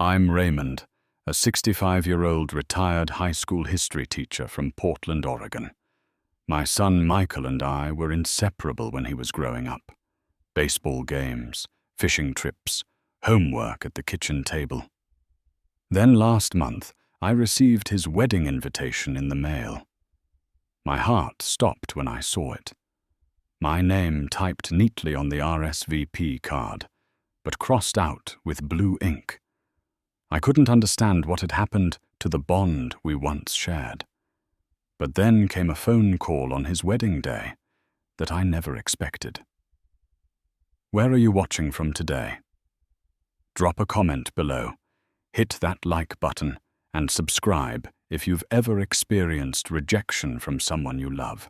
I'm Raymond, a 65-year-old retired high school history teacher from Portland, Oregon. My son Michael and I were inseparable when he was growing up. Baseball games, fishing trips, homework at the kitchen table. Then last month, I received his wedding invitation in the mail. My heart stopped when I saw it. My name typed neatly on the RSVP card, but crossed out with blue ink. I couldn't understand what had happened to the bond we once shared. But then came a phone call on his wedding day that I never expected. Where are you watching from today? Drop a comment below, hit that like button, and subscribe if you've ever experienced rejection from someone you love.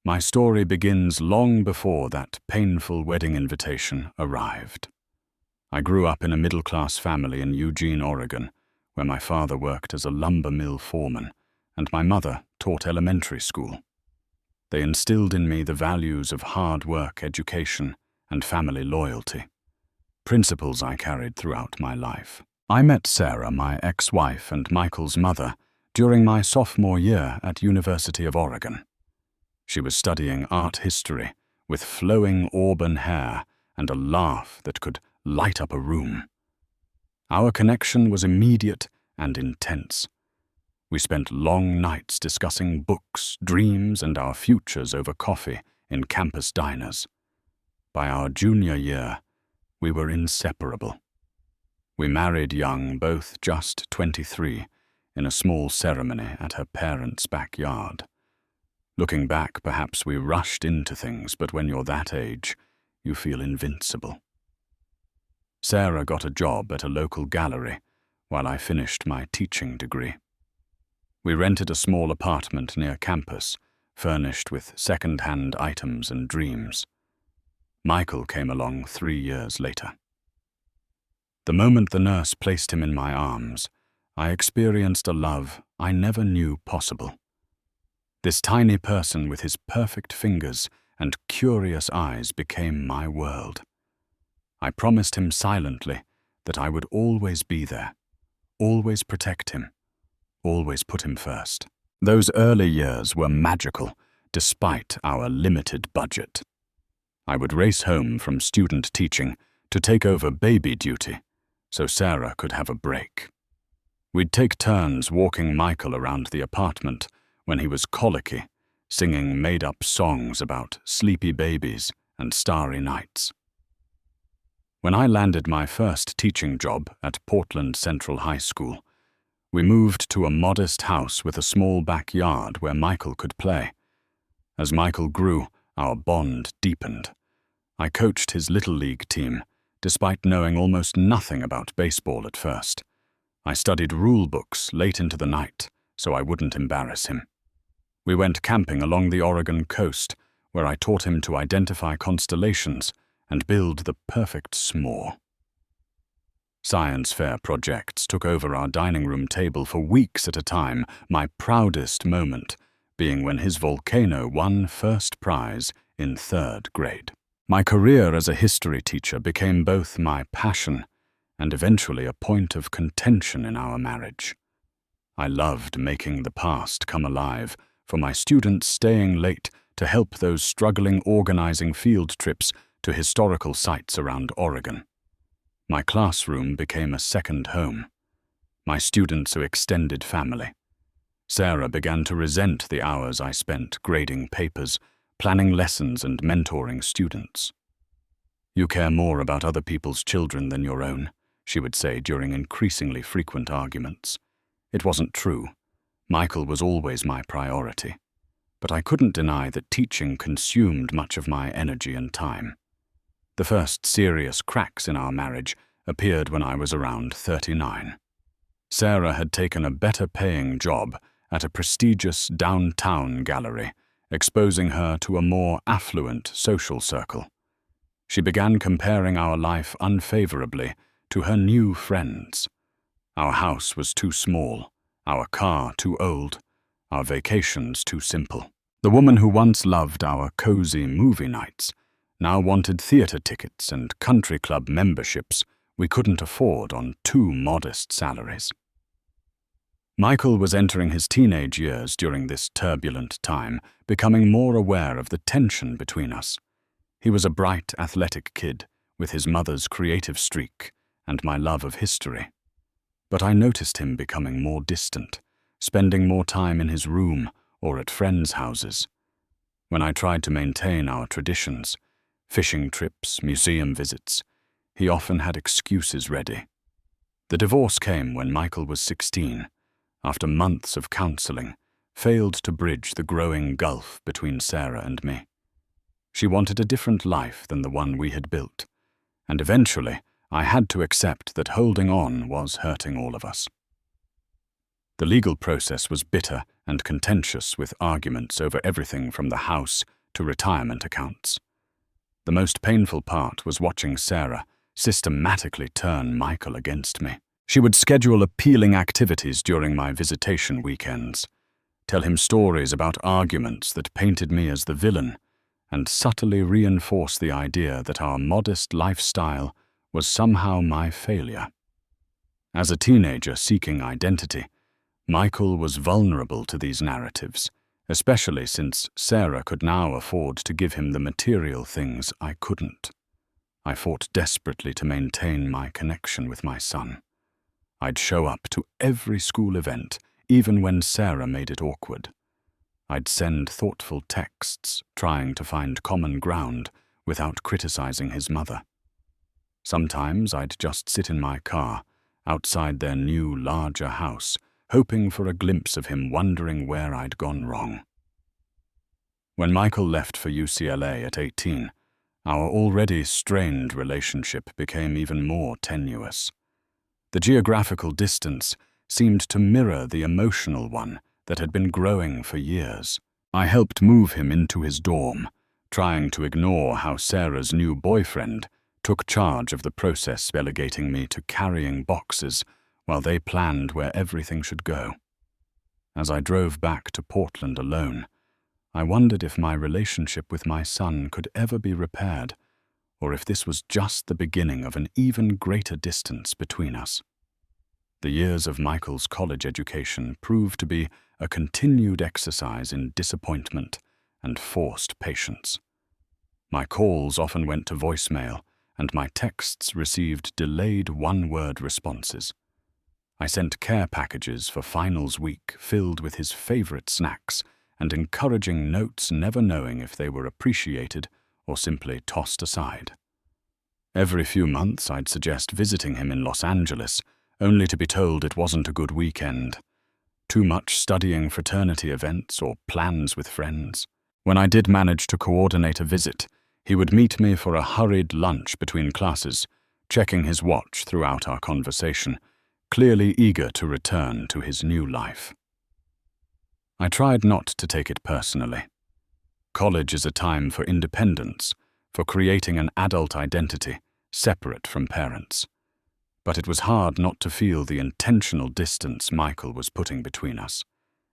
My story begins long before that painful wedding invitation arrived. I grew up in a middle-class family in Eugene, Oregon, where my father worked as a lumber mill foreman and my mother taught elementary school. They instilled in me the values of hard work, education, and family loyalty, principles I carried throughout my life. I met Sarah, my ex-wife and Michael's mother, during my sophomore year at University of Oregon. She was studying art history with flowing auburn hair and a laugh that could light up a room. Our connection was immediate and intense. We spent long nights discussing books, dreams, and our futures over coffee in campus diners. By our junior year, we were inseparable. We married young, both just 23, in a small ceremony at her parents' backyard. Looking back, perhaps we rushed into things, but when you're that age, you feel invincible. Sarah got a job at a local gallery while I finished my teaching degree. We rented a small apartment near campus, furnished with second-hand items and dreams. Michael came along 3 years later. The moment the nurse placed him in my arms, I experienced a love I never knew possible. This tiny person with his perfect fingers and curious eyes became my world. I promised him silently that I would always be there, always protect him, always put him first. Those early years were magical, despite our limited budget. I would race home from student teaching to take over baby duty, so Sarah could have a break. We'd take turns walking Michael around the apartment when he was colicky, singing made-up songs about sleepy babies and starry nights. When I landed my first teaching job at Portland Central High School, we moved to a modest house with a small backyard where Michael could play. As Michael grew, our bond deepened. I coached his Little League team, despite knowing almost nothing about baseball at first. I studied rule books late into the night, so I wouldn't embarrass him. We went camping along the Oregon coast, where I taught him to identify constellations and build the perfect s'more. Science fair projects took over our dining room table for weeks at a time, my proudest moment being when his volcano won first prize in 3rd grade. My career as a history teacher became both my passion and eventually a point of contention in our marriage. I loved making the past come alive, for my students staying late to help those struggling organizing field trips to historical sites around Oregon. My classroom became a second home. My students a extended family. Sarah began to resent the hours I spent grading papers, planning lessons, and mentoring students. "You care more about other people's children than your own," she would say during increasingly frequent arguments. It wasn't true. Michael was always my priority. But I couldn't deny that teaching consumed much of my energy and time. The first serious cracks in our marriage appeared when I was around 39. Sarah had taken a better-paying job at a prestigious downtown gallery, exposing her to a more affluent social circle. She began comparing our life unfavorably to her new friends. Our house was too small, our car too old, our vacations too simple. The woman who once loved our cozy movie nights now wanted theater tickets and country club memberships we couldn't afford on two modest salaries. Michael was entering his teenage years during this turbulent time, becoming more aware of the tension between us. He was a bright, athletic kid, with his mother's creative streak and my love of history. But I noticed him becoming more distant, spending more time in his room or at friends' houses. When I tried to maintain our traditions, fishing trips, museum visits, he often had excuses ready. The divorce came when Michael was 16, after months of counseling, failed to bridge the growing gulf between Sarah and me. She wanted a different life than the one we had built, and eventually I had to accept that holding on was hurting all of us. The legal process was bitter and contentious, with arguments over everything from the house to retirement accounts. The most painful part was watching Sarah systematically turn Michael against me. She would schedule appealing activities during my visitation weekends, tell him stories about arguments that painted me as the villain, and subtly reinforce the idea that our modest lifestyle was somehow my failure. As a teenager seeking identity, Michael was vulnerable to these narratives, especially since Sarah could now afford to give him the material things I couldn't. I fought desperately to maintain my connection with my son. I'd show up to every school event, even when Sarah made it awkward. I'd send thoughtful texts, trying to find common ground without criticizing his mother. Sometimes I'd just sit in my car, outside their new, larger house, hoping for a glimpse of him, wondering where I'd gone wrong. When Michael left for UCLA at 18, our already strained relationship became even more tenuous. The geographical distance seemed to mirror the emotional one that had been growing for years. I helped move him into his dorm, trying to ignore how Sarah's new boyfriend took charge of the process, relegating me to carrying boxes while they planned where everything should go. As I drove back to Portland alone, I wondered if my relationship with my son could ever be repaired, or if this was just the beginning of an even greater distance between us. The years of Michael's college education proved to be a continued exercise in disappointment and forced patience. My calls often went to voicemail, and my texts received delayed one-word responses. I sent care packages for finals week filled with his favorite snacks and encouraging notes, never knowing if they were appreciated or simply tossed aside. Every few months I'd suggest visiting him in Los Angeles, only to be told it wasn't a good weekend. Too much studying fraternity events or plans with friends. When I did manage to coordinate a visit, he would meet me for a hurried lunch between classes, checking his watch throughout our conversation, clearly eager to return to his new life. I tried not to take it personally. College is a time for independence, for creating an adult identity separate from parents. But it was hard not to feel the intentional distance Michael was putting between us,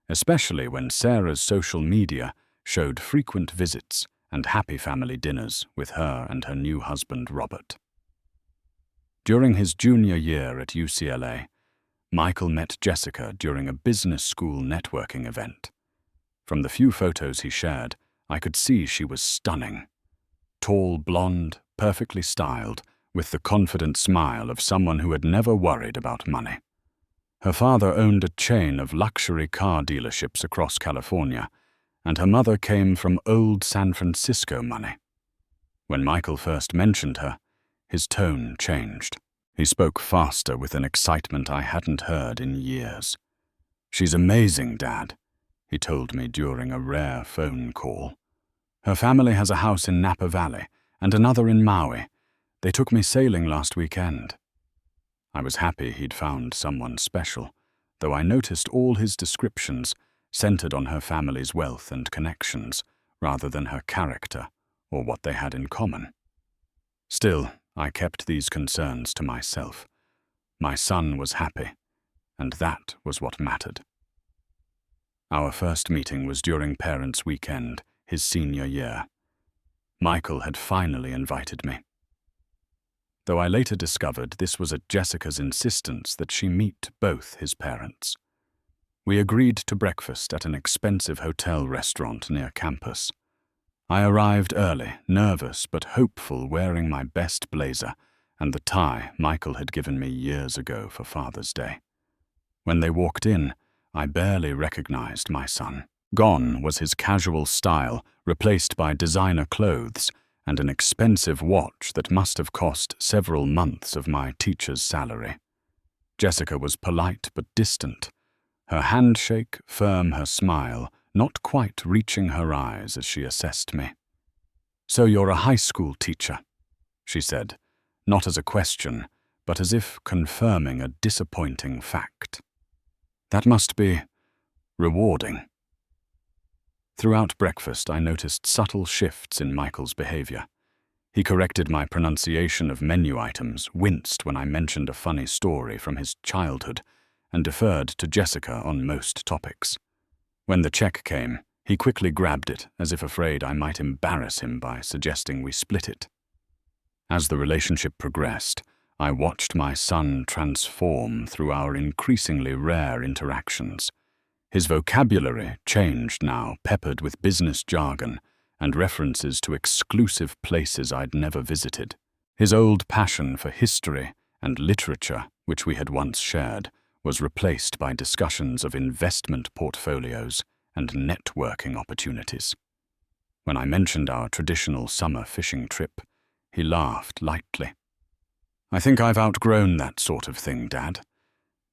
especially when Sarah's social media showed frequent visits and happy family dinners with her and her new husband, Robert. During his junior year at UCLA, Michael met Jessica during a business school networking event. From the few photos he shared, I could see she was stunning. Tall, blonde, perfectly styled, with the confident smile of someone who had never worried about money. Her father owned a chain of luxury car dealerships across California, and her mother came from old San Francisco money. When Michael first mentioned her, his tone changed. He spoke faster with an excitement I hadn't heard in years. "She's amazing, Dad," he told me during a rare phone call. "Her family has a house in Napa Valley and another in Maui. They took me sailing last weekend." I was happy he'd found someone special, though I noticed all his descriptions centered on her family's wealth and connections, rather than her character or what they had in common. Still, I kept these concerns to myself. My son was happy, and that was what mattered. Our first meeting was during Parents' Weekend, his senior year. Michael had finally invited me. though I later discovered this was at Jessica's insistence that she meet both his parents. We agreed to breakfast at an expensive hotel restaurant near campus. I arrived early, nervous but hopeful, wearing my best blazer and the tie Michael had given me years ago for Father's Day. When they walked in, I barely recognized my son. Gone was his casual style, replaced by designer clothes and an expensive watch that must have cost several months of my teacher's salary. Jessica was polite but distant, her handshake firm, her smile not quite reaching her eyes as she assessed me. "So you're a high school teacher," she said, not as a question, but as if confirming a disappointing fact. "That must be rewarding." Throughout breakfast, I noticed subtle shifts in Michael's behavior. He corrected my pronunciation of menu items, winced when I mentioned a funny story from his childhood, and deferred to Jessica on most topics. When the check came, he quickly grabbed it, as if afraid I might embarrass him by suggesting we split it. As the relationship progressed, I watched my son transform through our increasingly rare interactions. His vocabulary changed now, peppered with business jargon and references to exclusive places I'd never visited. His old passion for history and literature, which we had once shared, was replaced by discussions of investment portfolios and networking opportunities. When I mentioned our traditional summer fishing trip, he laughed lightly. "I think I've outgrown that sort of thing, Dad.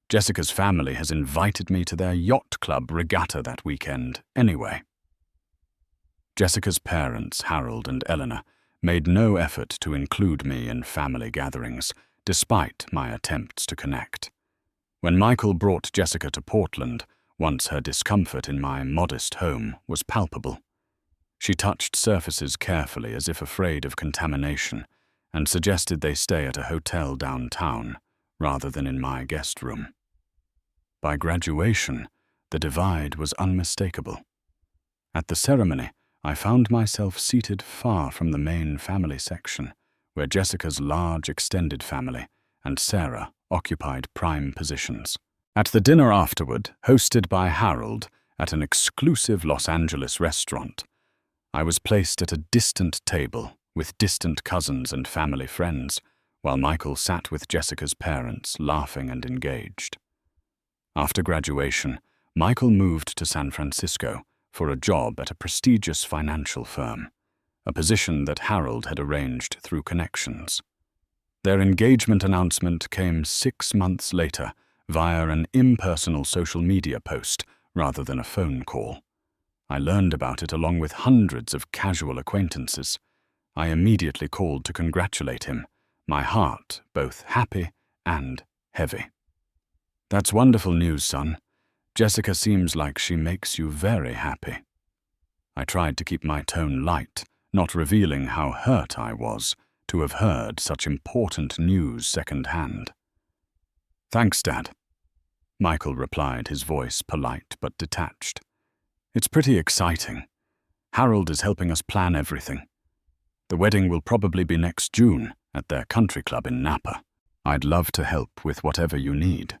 Jessica's family has invited me to their yacht club regatta that weekend anyway." Jessica's parents, Harold and Eleanor, made no effort to include me in family gatherings, despite my attempts to connect. When Michael brought Jessica to Portland, once her discomfort in my modest home was palpable. She touched surfaces carefully as if afraid of contamination, and suggested they stay at a hotel downtown rather than in my guest room. By graduation, the divide was unmistakable. At the ceremony, I found myself seated far from the main family section, where Jessica's large extended family and Sarah occupied prime positions. At the dinner afterward, hosted by Harold at an exclusive Los Angeles restaurant, I was placed at a distant table with distant cousins and family friends, while Michael sat with Jessica's parents, laughing and engaged. After graduation, Michael moved to San Francisco for a job at a prestigious financial firm, a position that Harold had arranged through connections. Their engagement announcement came 6 months later via an impersonal social media post rather than a phone call. I learned about it along with hundreds of casual acquaintances. I immediately called to congratulate him, my heart both happy and heavy. "That's wonderful news, son. Jessica seems like she makes you very happy." I tried to keep my tone light, not revealing how hurt I was to have heard such important news secondhand. "Thanks, Dad," Michael replied, his voice polite but detached. "It's pretty exciting. Harold is helping us plan everything. The wedding will probably be next June at their country club in Napa. I'd love to help with whatever you need,"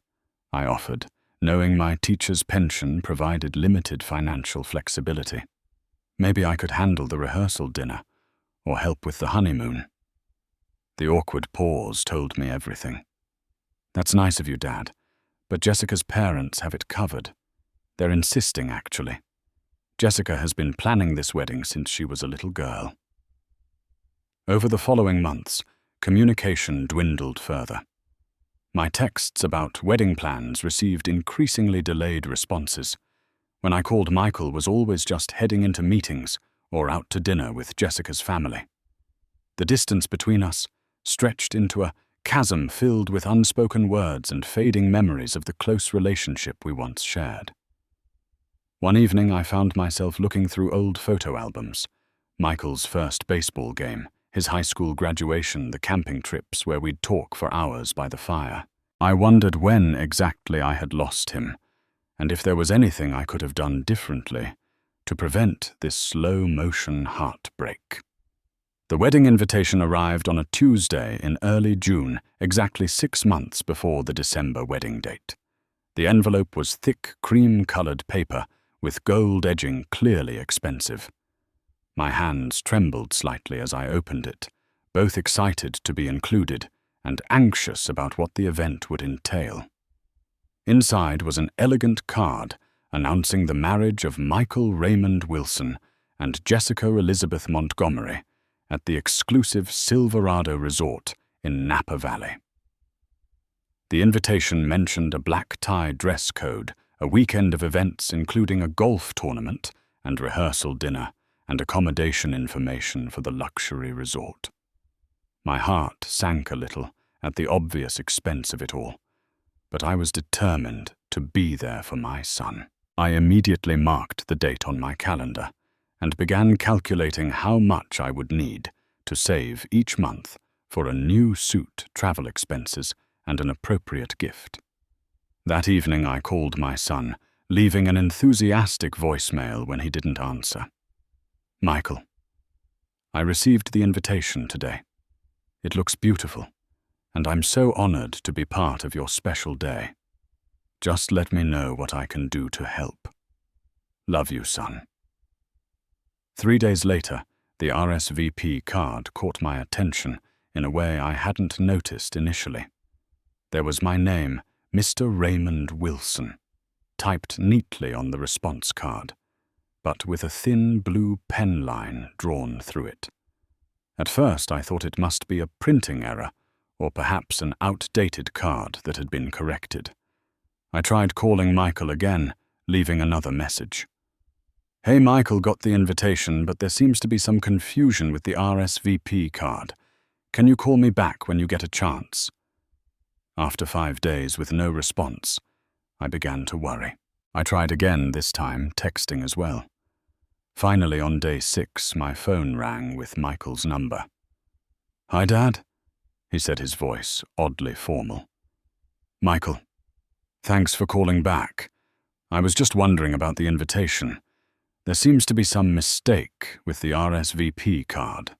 I offered, knowing my teacher's pension provided limited financial flexibility. Maybe I could handle the rehearsal dinner or help with the honeymoon. The awkward pause told me everything. "That's nice of you, Dad, but Jessica's parents have it covered. They're insisting, actually. Jessica has been planning this wedding since she was a little girl." Over the following months, communication dwindled further. My texts about wedding plans received increasingly delayed responses. When I called, Michael was always just heading into meetings or out to dinner with Jessica's family. The distance between us stretched into a chasm filled with unspoken words and fading memories of the close relationship we once shared. One evening, I found myself looking through old photo albums. Michael's first baseball game, his high school graduation, the camping trips where we'd talk for hours by the fire. I wondered when exactly I had lost him, and if there was anything I could have done differently to prevent this slow-motion heartbreak. The wedding invitation arrived on a Tuesday in early June, exactly 6 months before the December wedding date. The envelope was thick, cream-colored paper, with gold edging clearly expensive. My hands trembled slightly as I opened it, both excited to be included and anxious about what the event would entail. Inside was an elegant card announcing the marriage of Michael Raymond Wilson and Jessica Elizabeth Montgomery at the exclusive Silverado Resort in Napa Valley. The invitation mentioned a black-tie dress code, a weekend of events including a golf tournament and rehearsal dinner, and accommodation information for the luxury resort. My heart sank a little at the obvious expense of it all, but I was determined to be there for my son. I immediately marked the date on my calendar and began calculating how much I would need to save each month for a new suit, travel expenses, and an appropriate gift. That evening I called my son, leaving an enthusiastic voicemail when he didn't answer. Michael, I received the invitation today. It looks beautiful, and I'm so honored to be part of your special day. Just let me know what I can do to help. Love you, son. 3 days later, the RSVP card caught my attention in a way I hadn't noticed initially. There was my name, Mr. Raymond Wilson, typed neatly on the response card, but with a thin blue pen line drawn through it. At first I thought it must be a printing error, or perhaps an outdated card that had been corrected. I tried calling Michael again, leaving another message. Hey, Michael got the invitation, but there seems to be some confusion with the RSVP card. Can you call me back when you get a chance? After 5 days with no response, I began to worry. I tried again, this time texting as well. Finally, on day 6, my phone rang with Michael's number. Hi, Dad, he said, his voice oddly formal. Michael, thanks for calling back. I was just wondering about the invitation. There seems to be some mistake with the RSVP card.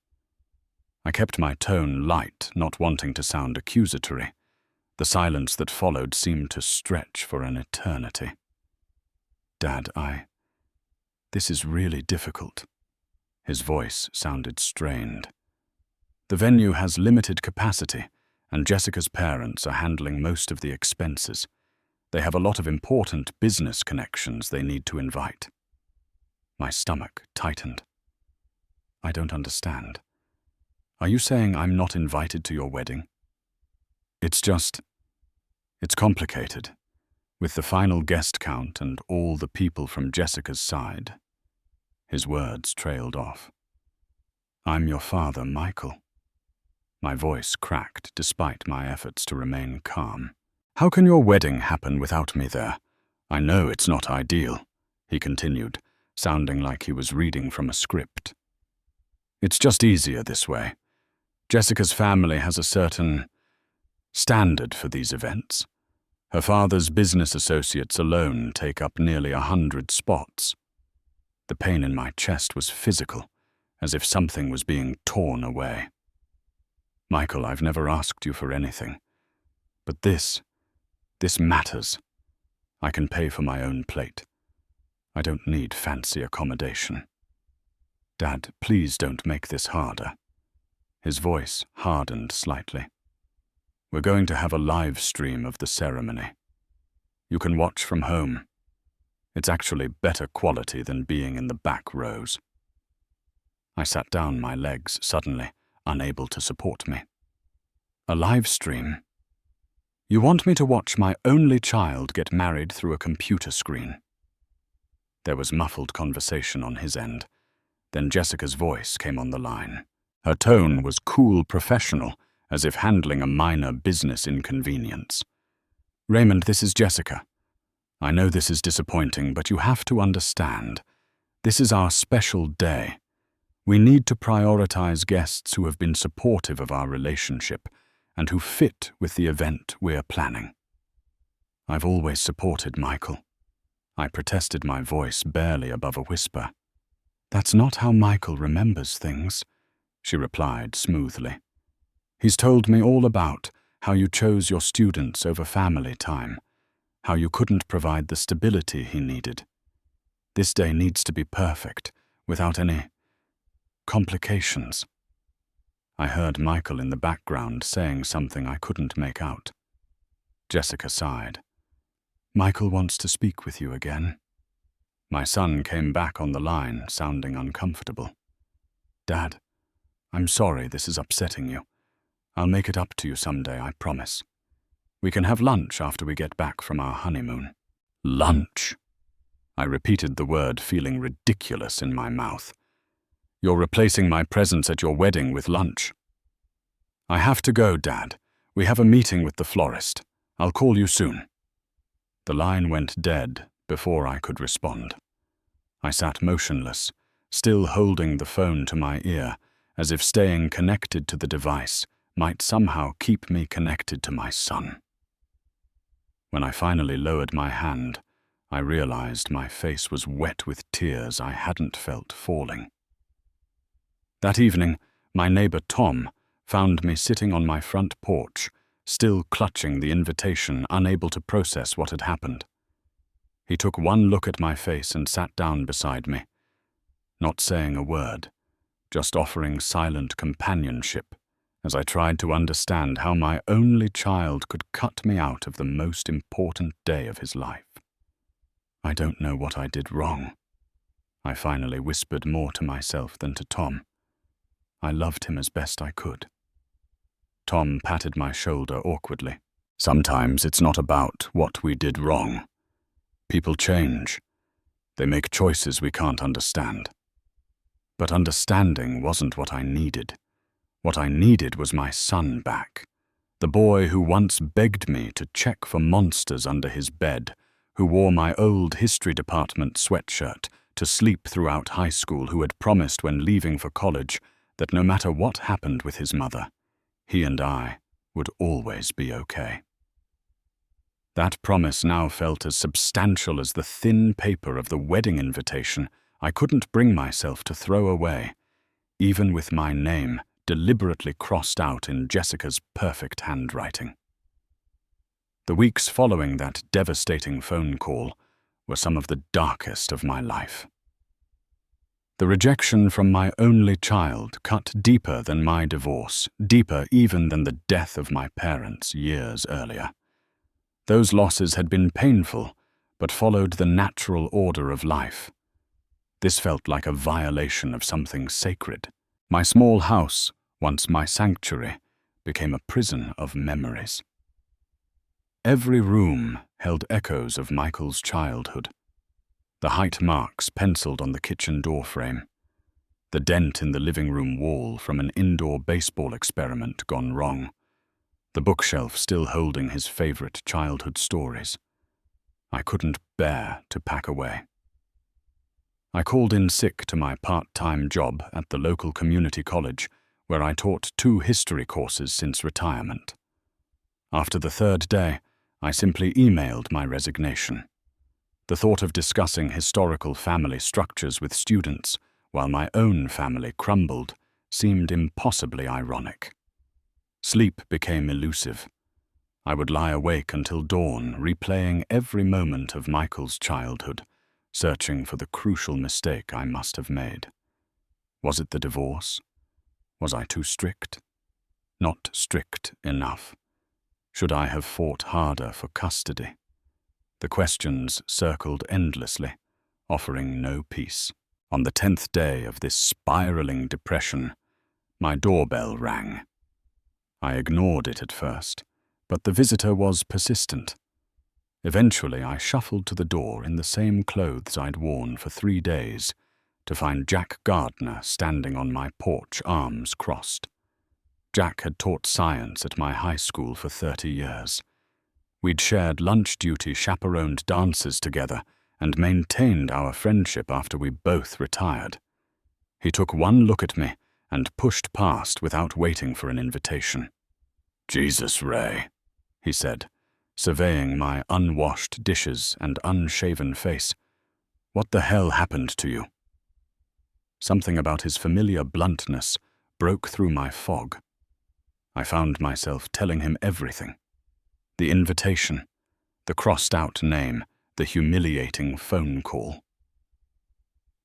I kept my tone light, not wanting to sound accusatory. The silence that followed seemed to stretch for an eternity. Dad, this is really difficult. His voice sounded strained. The venue has limited capacity, and Jessica's parents are handling most of the expenses. They have a lot of important business connections they need to invite. My stomach tightened. I don't understand. Are you saying I'm not invited to your wedding? It's complicated, with the final guest count and all the people from Jessica's side. His words trailed off. I'm your father, Michael. My voice cracked despite my efforts to remain calm. How can your wedding happen without me there? I know it's not ideal, he continued, sounding like he was reading from a script. It's just easier this way. Jessica's family has a certain standard for these events. Her father's business associates alone take up nearly 100 spots. The pain in my chest was physical, as if something was being torn away. Michael, I've never asked you for anything, but this matters. I can pay for my own plate. I don't need fancy accommodation. Dad, please don't make this harder. His voice hardened slightly. We're going to have a live stream of the ceremony. You can watch from home. It's actually better quality than being in the back rows. I sat down, my legs suddenly unable to support me. A live stream? You want me to watch my only child get married through a computer screen? There was muffled conversation on his end. Then Jessica's voice came on the line. Her tone was cool, professional, as if handling a minor business inconvenience. Raymond, this is Jessica. I know this is disappointing, but you have to understand. This is our special day. We need to prioritize guests who have been supportive of our relationship and who fit with the event we're planning. I've always supported Michael. I protested, my voice barely above a whisper. That's not how Michael remembers things. she replied smoothly. He's told me all about how you chose your students over family time, how you couldn't provide the stability he needed. This day needs to be perfect, without any complications. I heard Michael in the background saying something I couldn't make out. Jessica sighed. Michael wants to speak with you again. My son came back on the line, sounding uncomfortable. Dad, I'm sorry this is upsetting you. I'll make it up to you someday, I promise. We can have lunch after we get back from our honeymoon. Lunch? I repeated the word, feeling ridiculous in my mouth. You're replacing my presence at your wedding with lunch. I have to go, Dad. We have a meeting with the florist. I'll call you soon. The line went dead before I could respond. I sat motionless, still holding the phone to my ear, as if staying connected to the device might somehow keep me connected to my son. When I finally lowered my hand, I realized my face was wet with tears I hadn't felt falling. That evening, my neighbor Tom found me sitting on my front porch, still clutching the invitation, unable to process what had happened. He took one look at my face and sat down beside me, not saying a word, just offering silent companionship as I tried to understand how my only child could cut me out of the most important day of his life. I don't know what I did wrong. I finally whispered more to myself than to Tom. I loved him as best I could. Tom patted my shoulder awkwardly. Sometimes it's not about what we did wrong. People change. They make choices we can't understand. But understanding wasn't what I needed. What I needed was my son back. The boy who once begged me to check for monsters under his bed, who wore my old history department sweatshirt to sleep throughout high school, who had promised when leaving for college that no matter what happened with his mother, he and I would always be okay. That promise now felt as substantial as the thin paper of the wedding invitation I couldn't bring myself to throw away, even with my name deliberately crossed out in Jessica's perfect handwriting. The weeks following that devastating phone call were some of the darkest of my life. The rejection from my only child cut deeper than my divorce, deeper even than the death of my parents years earlier. Those losses had been painful, but followed the natural order of life. This felt like a violation of something sacred. My small house, once my sanctuary, became a prison of memories. Every room held echoes of Michael's childhood. The height marks penciled on the kitchen door frame, the dent in the living room wall from an indoor baseball experiment gone wrong, the bookshelf still holding his favorite childhood stories. I couldn't bear to pack away. I called in sick to my part-time job at the local community college, where I taught 2 history courses since retirement. After the 3rd day, I simply emailed my resignation. The thought of discussing historical family structures with students while my own family crumbled seemed impossibly ironic. Sleep became elusive. I would lie awake until dawn, replaying every moment of Michael's childhood, searching for the crucial mistake I must have made. Was it the divorce? Was I too strict? Not strict enough. Should I have fought harder for custody? The questions circled endlessly, offering no peace. On the 10th day of this spiraling depression, my doorbell rang. I ignored it at first, but the visitor was persistent. Eventually, I shuffled to the door in the same clothes I'd worn for 3 days, to find Jack Gardner standing on my porch, arms crossed. Jack had taught science at my high school for 30 years. We'd shared lunch duty chaperoned dances together and maintained our friendship after we both retired. He took one look at me and pushed past without waiting for an invitation. "Jesus, Ray," he said, surveying my unwashed dishes and unshaven face. "What the hell happened to you?" Something about his familiar bluntness broke through my fog. I found myself telling him everything. The invitation, the crossed-out name, the humiliating phone call.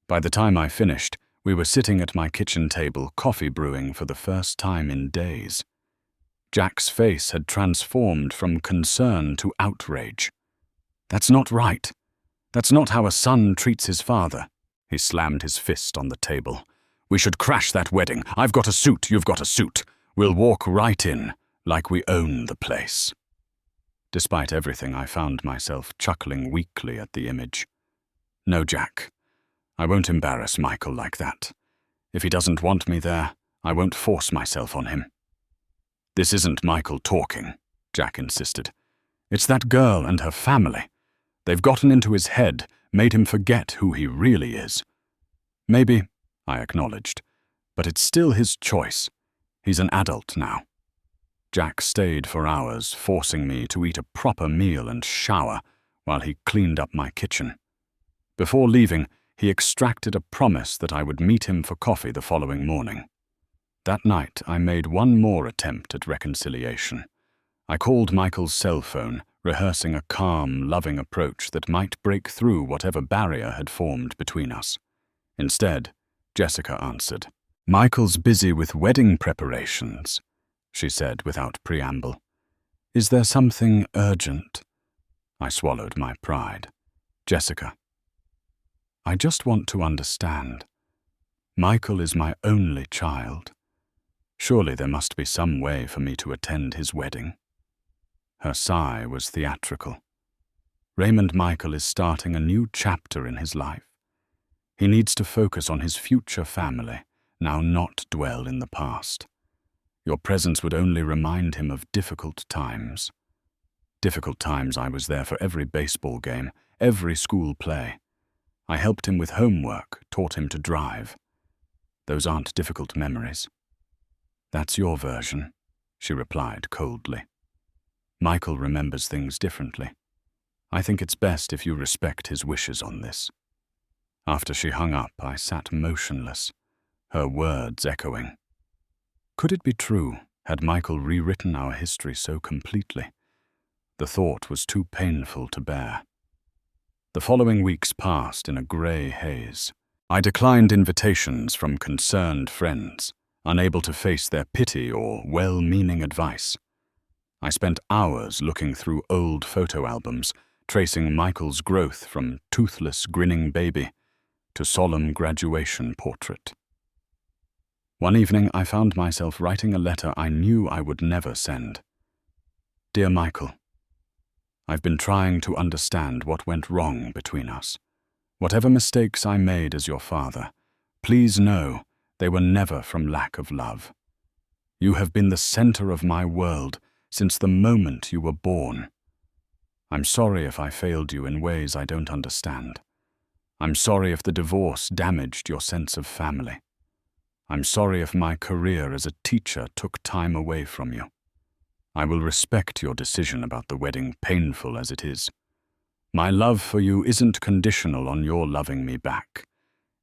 By the time I finished, we were sitting at my kitchen table, coffee brewing for the first time in days. Jack's face had transformed from concern to outrage. "That's not right. That's not how a son treats his father." He slammed his fist on the table. "We should crash that wedding. I've got a suit, you've got a suit. We'll walk right in, like we own the place." Despite everything, I found myself chuckling weakly at the image. "No, Jack. I won't embarrass Michael like that. If he doesn't want me there, I won't force myself on him." "This isn't Michael talking," Jack insisted. "It's that girl and her family. They've gotten into his head, made him forget who he really is." "Maybe," I acknowledged, "but it's still his choice. He's an adult now." Jack stayed for hours, forcing me to eat a proper meal and shower while he cleaned up my kitchen. Before leaving, he extracted a promise that I would meet him for coffee the following morning. That night, I made one more attempt at reconciliation. I called Michael's cell phone, rehearsing a calm, loving approach that might break through whatever barrier had formed between us. Instead, Jessica answered. "Michael's busy with wedding preparations," she said without preamble. "Is there something urgent?" I swallowed my pride. "Jessica, I just want to understand. Michael is my only child. Surely there must be some way for me to attend his wedding." Her sigh was theatrical. Raymond Michael is starting a new chapter in his life. He needs to focus on his future family, now not dwell in the past. Your presence would only remind him of difficult times. Difficult times. I was there for every baseball game, every school play. I helped him with homework, taught him to drive. Those aren't difficult memories. "That's your version," she replied coldly. "Michael remembers things differently. I think it's best if you respect his wishes on this." After she hung up, I sat motionless, her words echoing. Could it be true? Had Michael rewritten our history so completely? The thought was too painful to bear. The following weeks passed in a grey haze. I declined invitations from concerned friends, unable to face their pity or well-meaning advice. I spent hours looking through old photo albums, tracing Michael's growth from toothless, grinning baby to solemn graduation portrait. One evening, I found myself writing a letter I knew I would never send. "Dear Michael, I've been trying to understand what went wrong between us. Whatever mistakes I made as your father, please know they were never from lack of love. You have been the center of my world since the moment you were born. I'm sorry if I failed you in ways I don't understand. I'm sorry if the divorce damaged your sense of family. I'm sorry if my career as a teacher took time away from you. I will respect your decision about the wedding, painful as it is. My love for you isn't conditional on your loving me back.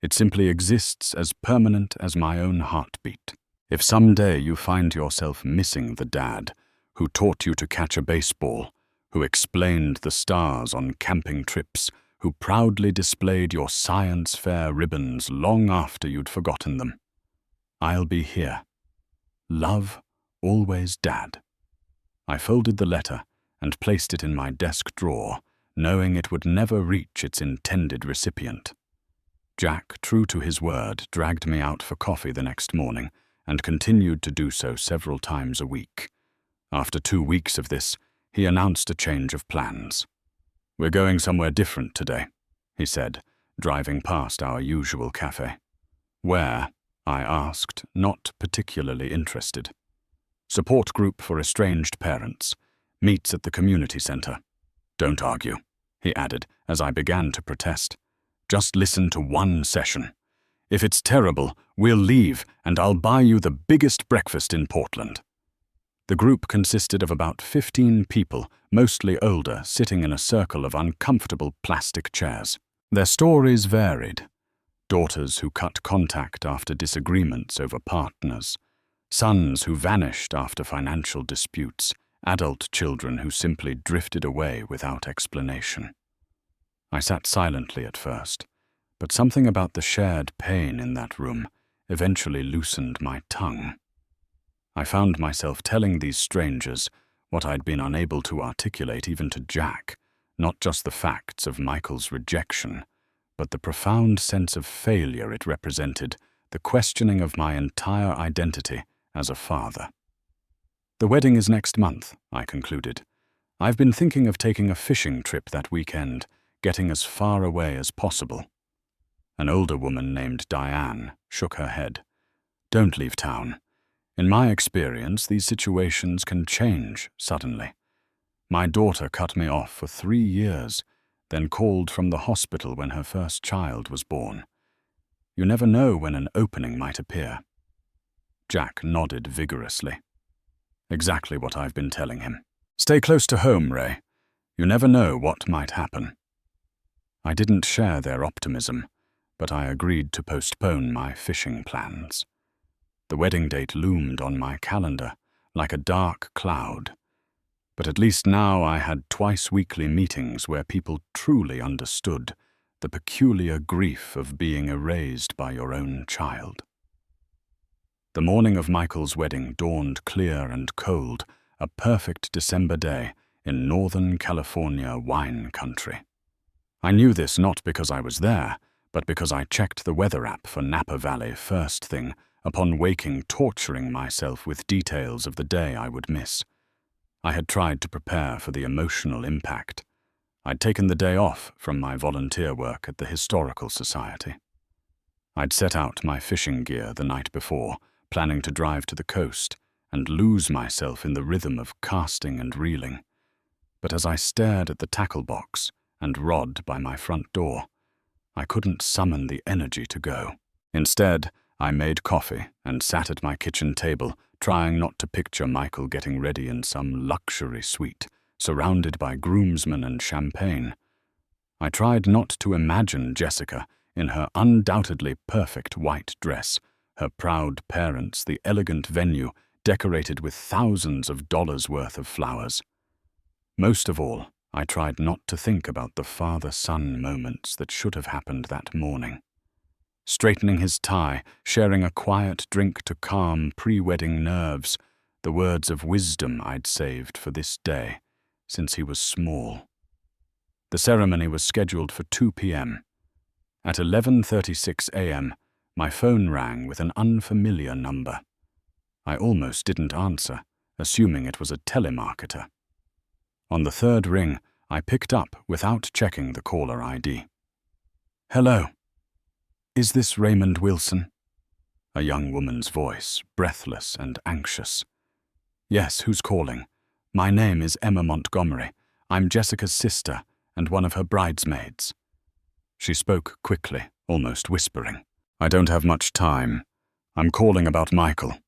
It simply exists as permanent as my own heartbeat. If someday you find yourself missing the dad who taught you to catch a baseball, who explained the stars on camping trips, who proudly displayed your science fair ribbons long after you'd forgotten them, I'll be here. Love, always, Dad." I folded the letter and placed it in my desk drawer, knowing it would never reach its intended recipient. Jack, true to his word, dragged me out for coffee the next morning and continued to do so several times a week. After 2 weeks of this, he announced a change of plans. "We're going somewhere different today," he said, driving past our usual cafe. "Where?" I asked, not particularly interested. "Support group for estranged parents. Meets at the community center." "Don't argue," he added as I began to protest. "Just listen to one session. If it's terrible, we'll leave and I'll buy you the biggest breakfast in Portland." The group consisted of about 15 people, mostly older, sitting in a circle of uncomfortable plastic chairs. Their stories varied. daughters who cut contact after disagreements over partners, sons who vanished after financial disputes, adult children who simply drifted away without explanation. I sat silently at first, but something about the shared pain in that room eventually loosened my tongue. I found myself telling these strangers what I'd been unable to articulate even to Jack, not just the facts of Michael's rejection, but the profound sense of failure it represented, the questioning of my entire identity as a father. "The wedding is next month," I concluded. "I've been thinking of taking a fishing trip that weekend, getting as far away as possible." An older woman named Diane shook her head. "Don't leave town. In my experience, these situations can change suddenly. My daughter cut me off for 3 years, then called from the hospital when her first child was born. You never know when an opening might appear." Jack nodded vigorously. "Exactly what I've been telling him. Stay close to home, Ray. You never know what might happen." I didn't share their optimism, but I agreed to postpone my fishing plans. The wedding date loomed on my calendar like a dark cloud. But at least now I had twice-weekly meetings where people truly understood the peculiar grief of being erased by your own child. The morning of Michael's wedding dawned clear and cold, a perfect December day in Northern California wine country. I knew this not because I was there, but because I checked the weather app for Napa Valley first thing upon waking, torturing myself with details of the day I would miss. I had tried to prepare for the emotional impact. I'd taken the day off from my volunteer work at the Historical Society. I'd set out my fishing gear the night before, planning to drive to the coast and lose myself in the rhythm of casting and reeling. But as I stared at the tackle box and rod by my front door, I couldn't summon the energy to go. Instead, I made coffee and sat at my kitchen table, trying not to picture Michael getting ready in some luxury suite, surrounded by groomsmen and champagne. I tried not to imagine Jessica in her undoubtedly perfect white dress, her proud parents, the elegant venue decorated with thousands of dollars worth of flowers. Most of all, I tried not to think about the father-son moments that should have happened that morning. Straightening his tie, sharing a quiet drink to calm pre-wedding nerves, the words of wisdom I'd saved for this day, since he was small. The ceremony was scheduled for 2 p.m. At 11:36 a.m., my phone rang with an unfamiliar number. I almost didn't answer, assuming it was a telemarketer. On the third ring, I picked up without checking the caller ID. "Hello. Is this Raymond Wilson?" A young woman's voice, breathless and anxious. "Yes, who's calling? My name is Emma Montgomery. I'm Jessica's sister and one of her bridesmaids." She spoke quickly, almost whispering. "I don't have much time. I'm calling about Michael."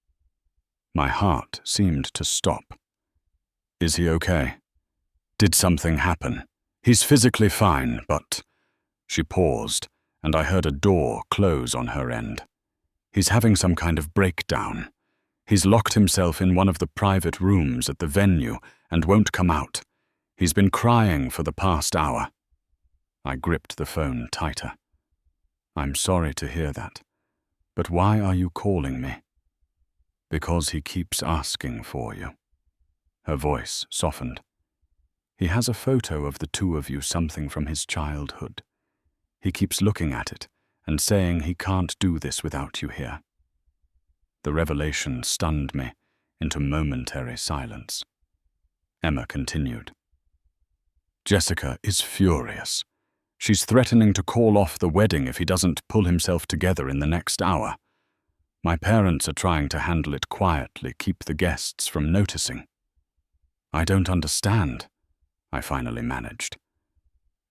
My heart seemed to stop. "Is he okay? Did something happen? He's physically fine, but..." She paused, and I heard a door close on her end. "He's having some kind of breakdown. He's locked himself in one of the private rooms at the venue and won't come out. He's been crying for the past hour." I gripped the phone tighter. "I'm sorry to hear that. But why are you calling me?" "Because he keeps asking for you." Her voice softened. "He has a photo of the two of you, something from his childhood. He keeps looking at it and saying he can't do this without you here." The revelation stunned me into momentary silence. Emma continued. "Jessica is furious. She's threatening to call off the wedding if he doesn't pull himself together in the next hour. My parents are trying to handle it quietly, keep the guests from noticing." "I don't understand," I finally managed.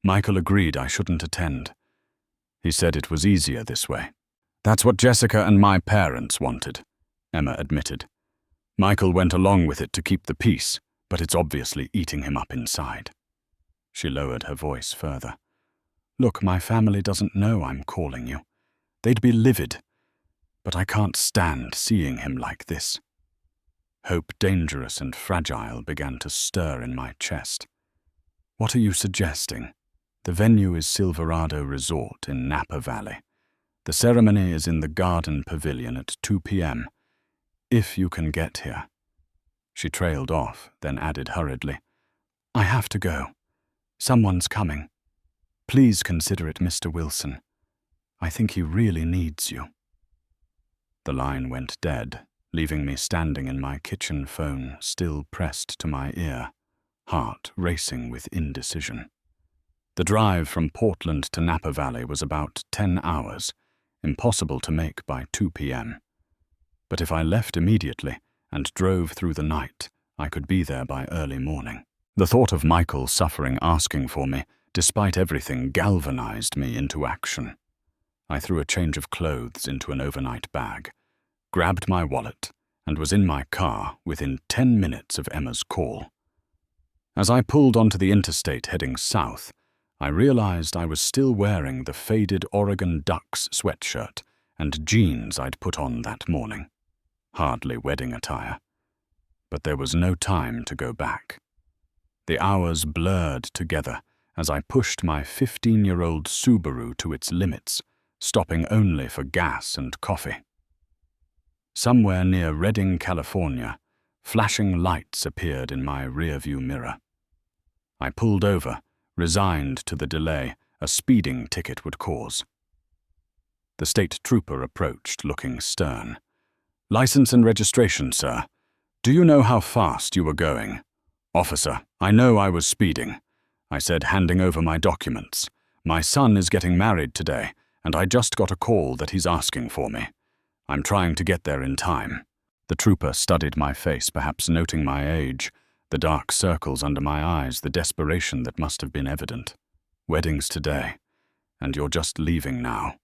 "Michael agreed I shouldn't attend. He said it was easier this way." "That's what Jessica and my parents wanted," Emma admitted. "Michael went along with it to keep the peace, but it's obviously eating him up inside." She lowered her voice further. "Look, my family doesn't know I'm calling you. They'd be livid. But I can't stand seeing him like this. Hope dangerous and fragile began to stir in my chest. What are you suggesting? The venue is Silverado Resort in Napa Valley. The ceremony is in the Garden Pavilion at 2 p.m. If you can get here. She trailed off, then added hurriedly, I have to go. Someone's coming. Please consider it Mr. Wilson. I think he really needs you. The line went dead, leaving me standing in my kitchen phone, still pressed to my ear, heart racing with indecision. The drive from Portland to Napa Valley was about 10 hours, impossible to make by 2 p.m. But if I left immediately and drove through the night, I could be there by early morning. The thought of Michael suffering asking for me, despite everything, galvanized me into action. I threw a change of clothes into an overnight bag, grabbed my wallet, and was in my car within 10 minutes of Emma's call. As I pulled onto the interstate heading south, I realized I was still wearing the faded Oregon Ducks sweatshirt and jeans I'd put on that morning. Hardly wedding attire. But there was no time to go back. The hours blurred together as I pushed my 15-year-old Subaru to its limits, stopping only for gas and coffee. Somewhere near Redding, California, flashing lights appeared in my rearview mirror. I pulled over, resigned to the delay a speeding ticket would cause. The state trooper approached, looking stern. License and registration, sir. Do you know how fast you were going? Officer, I know I was speeding. I said, handing over my documents. My son is getting married today, and I just got a call that he's asking for me. I'm trying to get there in time. The trooper studied my face, perhaps noting my age, the dark circles under my eyes, the desperation that must have been evident. Wedding's today, and you're just leaving now.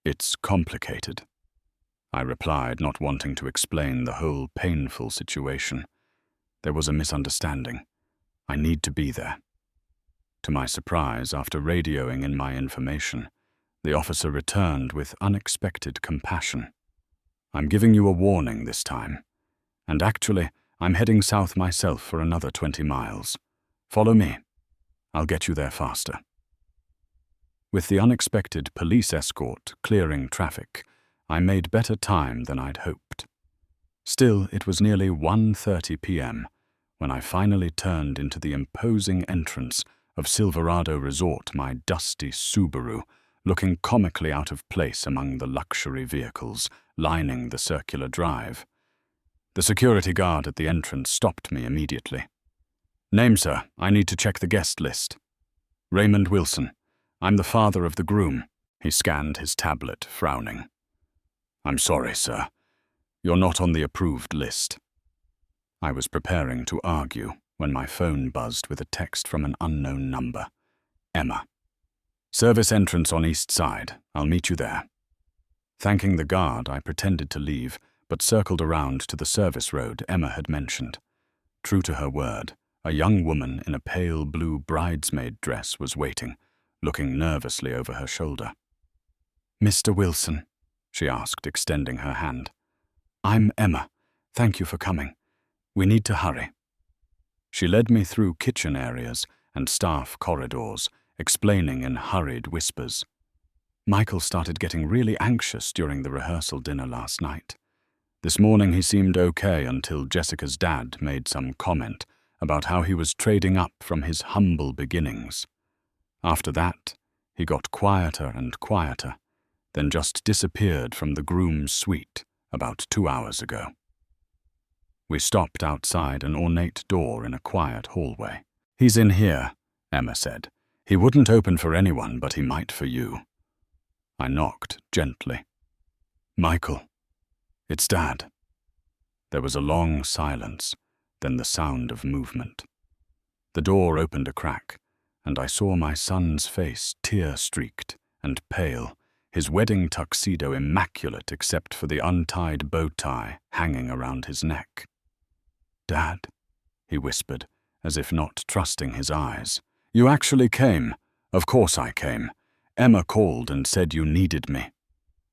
It's complicated, I replied, not wanting to explain the whole painful situation. There was a misunderstanding. I need to be there. To my surprise, after radioing in my information, the officer returned with unexpected compassion. I'm giving you a warning this time, and actually, I'm heading south myself for another 20 miles. Follow me. I'll get you there faster. With the unexpected police escort clearing traffic, I made better time than I'd hoped. Still, it was nearly 1:30 p.m. when I finally turned into the imposing entrance of Silverado Resort, my dusty Subaru, looking comically out of place among the luxury vehicles lining the circular drive. The security guard at the entrance stopped me immediately. Name, sir, I need to check the guest list. Raymond Wilson. I'm the father of the groom. He scanned his tablet, frowning. I'm sorry, sir. You're not on the approved list. I was preparing to argue when my phone buzzed with a text from an unknown number. Emma. Service entrance on east side. I'll meet you there. Thanking the guard, I pretended to leave, but circled around to the service road Emma had mentioned. True to her word, a young woman in a pale blue bridesmaid dress was waiting, looking nervously over her shoulder. Mr. Wilson, she asked, extending her hand. I'm Emma. Thank you for coming. We need to hurry. She led me through kitchen areas and staff corridors, explaining in hurried whispers. Michael started getting really anxious during the rehearsal dinner last night. This morning he seemed okay until Jessica's dad made some comment about how he was trading up from his humble beginnings. After that, he got quieter and quieter, then just disappeared from the groom's suite about 2 hours ago. We stopped outside an ornate door in a quiet hallway. He's in here, Emma said. He wouldn't open for anyone, but he might for you. I knocked gently. Michael. It's Dad. There was a long silence, then the sound of movement. The door opened a crack, and I saw my son's face tear-streaked and pale, his wedding tuxedo immaculate except for the untied bow tie hanging around his neck. Dad, he whispered, as if not trusting his eyes. You actually came. Of course I came. Emma called and said you needed me.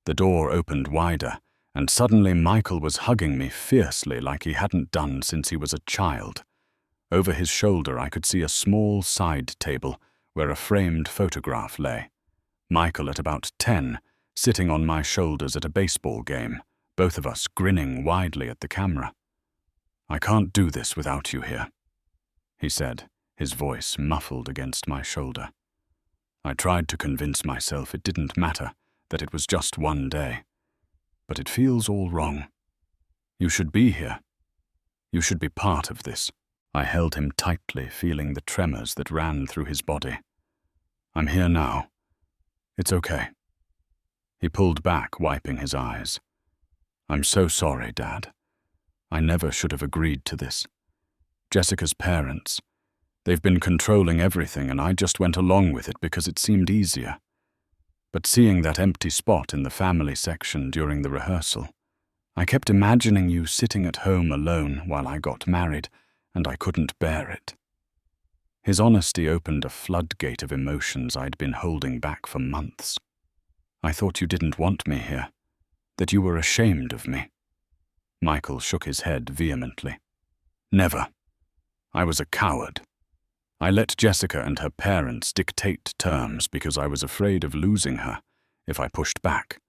The door opened wider, and suddenly Michael was hugging me fiercely like he hadn't done since he was a child. Over his shoulder I could see a small side table where a framed photograph lay. Michael at about 10, sitting on my shoulders at a baseball game, both of us grinning widely at the camera. "I can't do this without you here," he said, his voice muffled against my shoulder. I tried to convince myself it didn't matter, that it was just one day. But it feels all wrong. You should be here. You should be part of this. I held him tightly, feeling the tremors that ran through his body. "I'm here now. It's okay." He pulled back, wiping his eyes. "I'm so sorry, Dad. I never should have agreed to this. Jessica's parents, they've been controlling everything, and I just went along with it because it seemed easier. But seeing that empty spot in the family section during the rehearsal, I kept imagining you sitting at home alone while I got married, and I couldn't bear it." His honesty opened a floodgate of emotions I'd been holding back for months. "I thought you didn't want me here, that you were ashamed of me." Michael shook his head vehemently. "Never. I was a coward. I let Jessica and her parents dictate terms because I was afraid of losing her if I pushed back.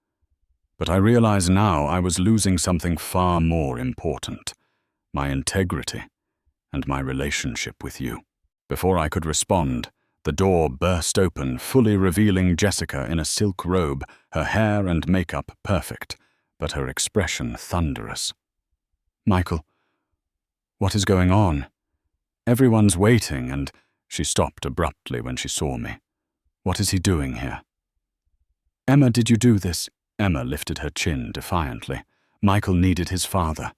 But I realize now I was losing something far more important, my integrity and my relationship with you." Before I could respond, the door burst open, fully revealing Jessica in a silk robe, her hair and makeup perfect, but her expression thunderous. "Michael, what is going on? Everyone's waiting," and she stopped abruptly when she saw me. "What is he doing here?" "Emma, did you do this?" Emma lifted her chin defiantly. "Michael needed his father.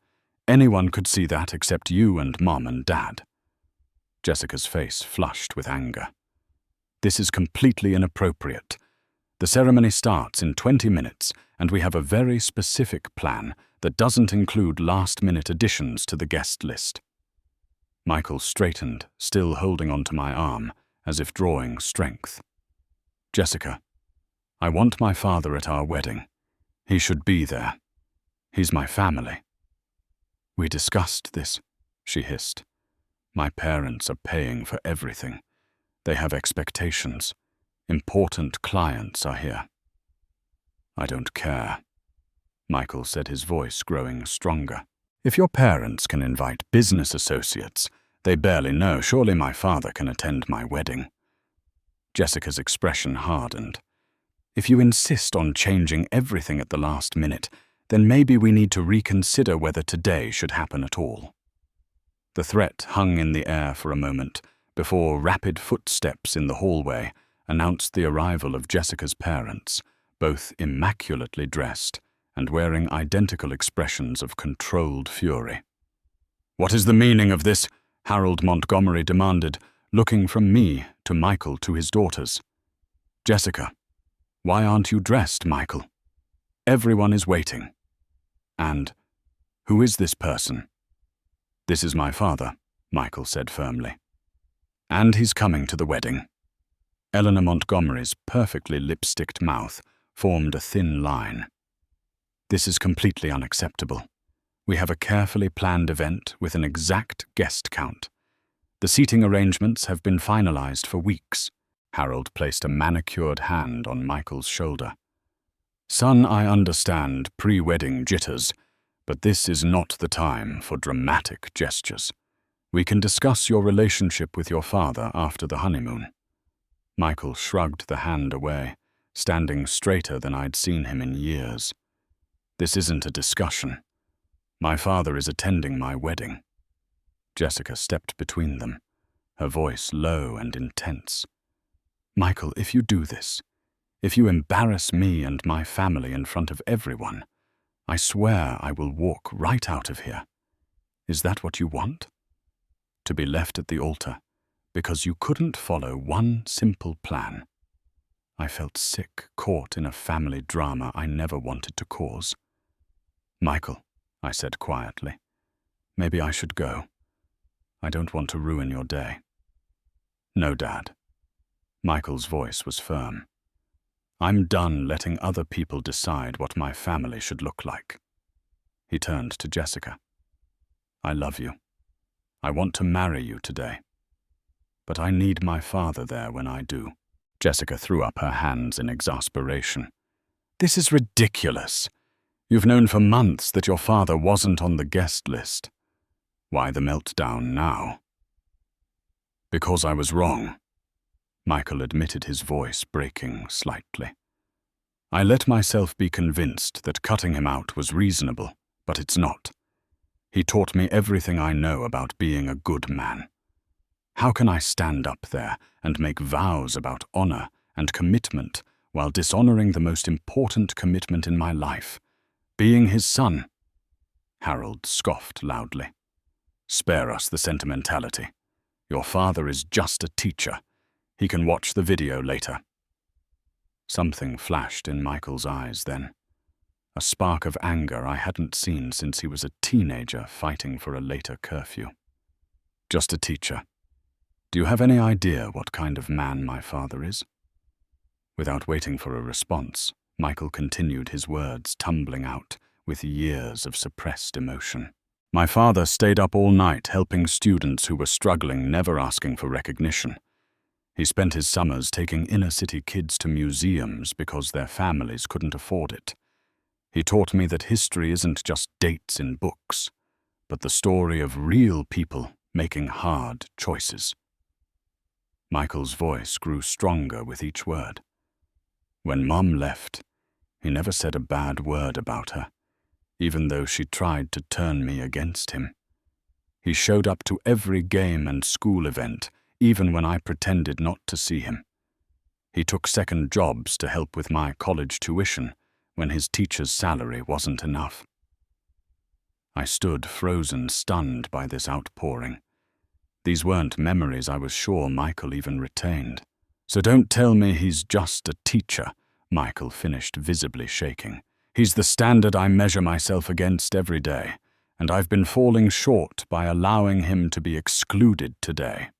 Anyone could see that except you and Mom and Dad." Jessica's face flushed with anger. "This is completely inappropriate. The ceremony starts in 20 minutes, and we have a very specific plan that doesn't include last-minute additions to the guest list." Michael straightened, still holding onto my arm, as if drawing strength. "Jessica, I want my father at our wedding. He should be there. He's my family." "We discussed this," she hissed. "My parents are paying for everything. They have expectations. Important clients are here." "I don't care," Michael said, his voice growing stronger. "If your parents can invite business associates they barely know, surely my father can attend my wedding." Jessica's expression hardened. "If you insist on changing everything at the last minute, then maybe we need to reconsider whether today should happen at all." The threat hung in the air for a moment before rapid footsteps in the hallway announced the arrival of Jessica's parents, both immaculately dressed and wearing identical expressions of controlled fury. "What is the meaning of this?" Harold Montgomery demanded, looking from me to Michael to his daughters. "Jessica, why aren't you dressed, Michael? Everyone is waiting." And, "Who is this person?" "This is my father," Michael said firmly. "And he's coming to the wedding." Eleanor Montgomery's perfectly lipsticked mouth formed a thin line. "This is completely unacceptable. We have a carefully planned event with an exact guest count. The seating arrangements have been finalized for weeks." Harold placed a manicured hand on Michael's shoulder. "Son, I understand pre-wedding jitters, but this is not the time for dramatic gestures. We can discuss your relationship with your father after the honeymoon." Michael shrugged the hand away, standing straighter than I'd seen him in years. "This isn't a discussion. My father is attending my wedding." Jessica stepped between them, her voice low and intense. "Michael, if you do this, if you embarrass me and my family in front of everyone, I swear I will walk right out of here. Is that what you want? To be left at the altar because you couldn't follow one simple plan?" I felt sick, caught in a family drama I never wanted to cause. "Michael," I said quietly, "maybe I should go. I don't want to ruin your day." "No, Dad." Michael's voice was firm. I'm done letting other people decide what my family should look like. He turned to Jessica. I love you. I want to marry you today. But I need my father there when I do. Jessica threw up her hands in exasperation. This is ridiculous. You've known for months that your father wasn't on the guest list. Why the meltdown now? Because I was wrong. Michael admitted, his voice breaking slightly. I let myself be convinced that cutting him out was reasonable, but it's not. He taught me everything I know about being a good man. How can I stand up there and make vows about honor and commitment while dishonoring the most important commitment in my life, being his son? Harold scoffed loudly. Spare us the sentimentality. Your father is just a teacher. He can watch the video later. Something flashed in Michael's eyes then. A spark of anger I hadn't seen since he was a teenager fighting for a later curfew. Just a teacher. Do you have any idea what kind of man my father is? Without waiting for a response, Michael continued, his words tumbling out with years of suppressed emotion. My father stayed up all night helping students who were struggling, never asking for recognition. He spent his summers taking inner-city kids to museums because their families couldn't afford it. He taught me that history isn't just dates in books, but the story of real people making hard choices. Michael's voice grew stronger with each word. When Mom left, he never said a bad word about her, even though she tried to turn me against him. He showed up to every game and school event, even when I pretended not to see him. He took second jobs to help with my college tuition when his teacher's salary wasn't enough. I stood frozen, stunned by this outpouring. These weren't memories I was sure Michael even retained. So don't tell me he's just a teacher, Michael finished, visibly shaking. He's the standard I measure myself against every day, and I've been falling short by allowing him to be excluded today.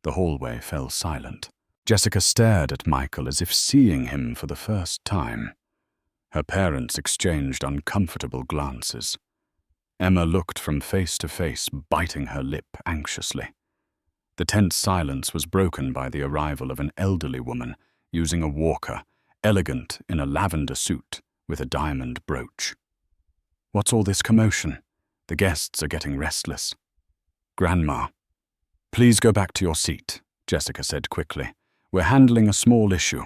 The hallway fell silent. Jessica stared at Michael as if seeing him for the first time. Her parents exchanged uncomfortable glances. Emma looked from face to face, biting her lip anxiously. The tense silence was broken by the arrival of an elderly woman using a walker, elegant in a lavender suit with a diamond brooch. What's all this commotion? The guests are getting restless. Grandma. Please go back to your seat, Jessica said quickly. We're handling a small issue.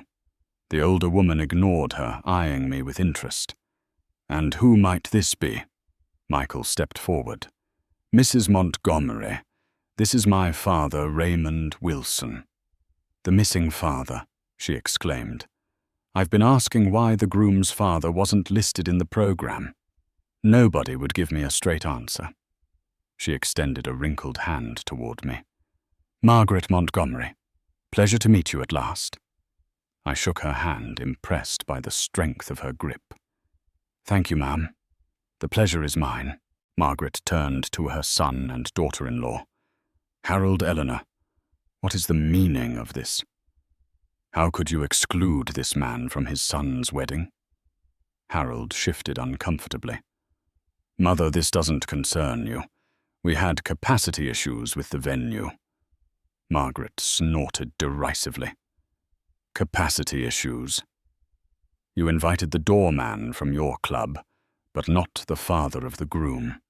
The older woman ignored her, eyeing me with interest. And who might this be? Michael stepped forward. Mrs. Montgomery. This is my father, Raymond Wilson. The missing father, she exclaimed. I've been asking why the groom's father wasn't listed in the program. Nobody would give me a straight answer. She extended a wrinkled hand toward me. Margaret Montgomery. Pleasure to meet you at last. I shook her hand, impressed by the strength of her grip. Thank you, ma'am. The pleasure is mine. Margaret turned to her son and daughter-in-law. Harold, Eleanor, what is the meaning of this? How could you exclude this man from his son's wedding? Harold shifted uncomfortably. Mother, this doesn't concern you. We had capacity issues with the venue. Margaret snorted derisively. Capacity issues. You invited the doorman from your club, but not the father of the groom.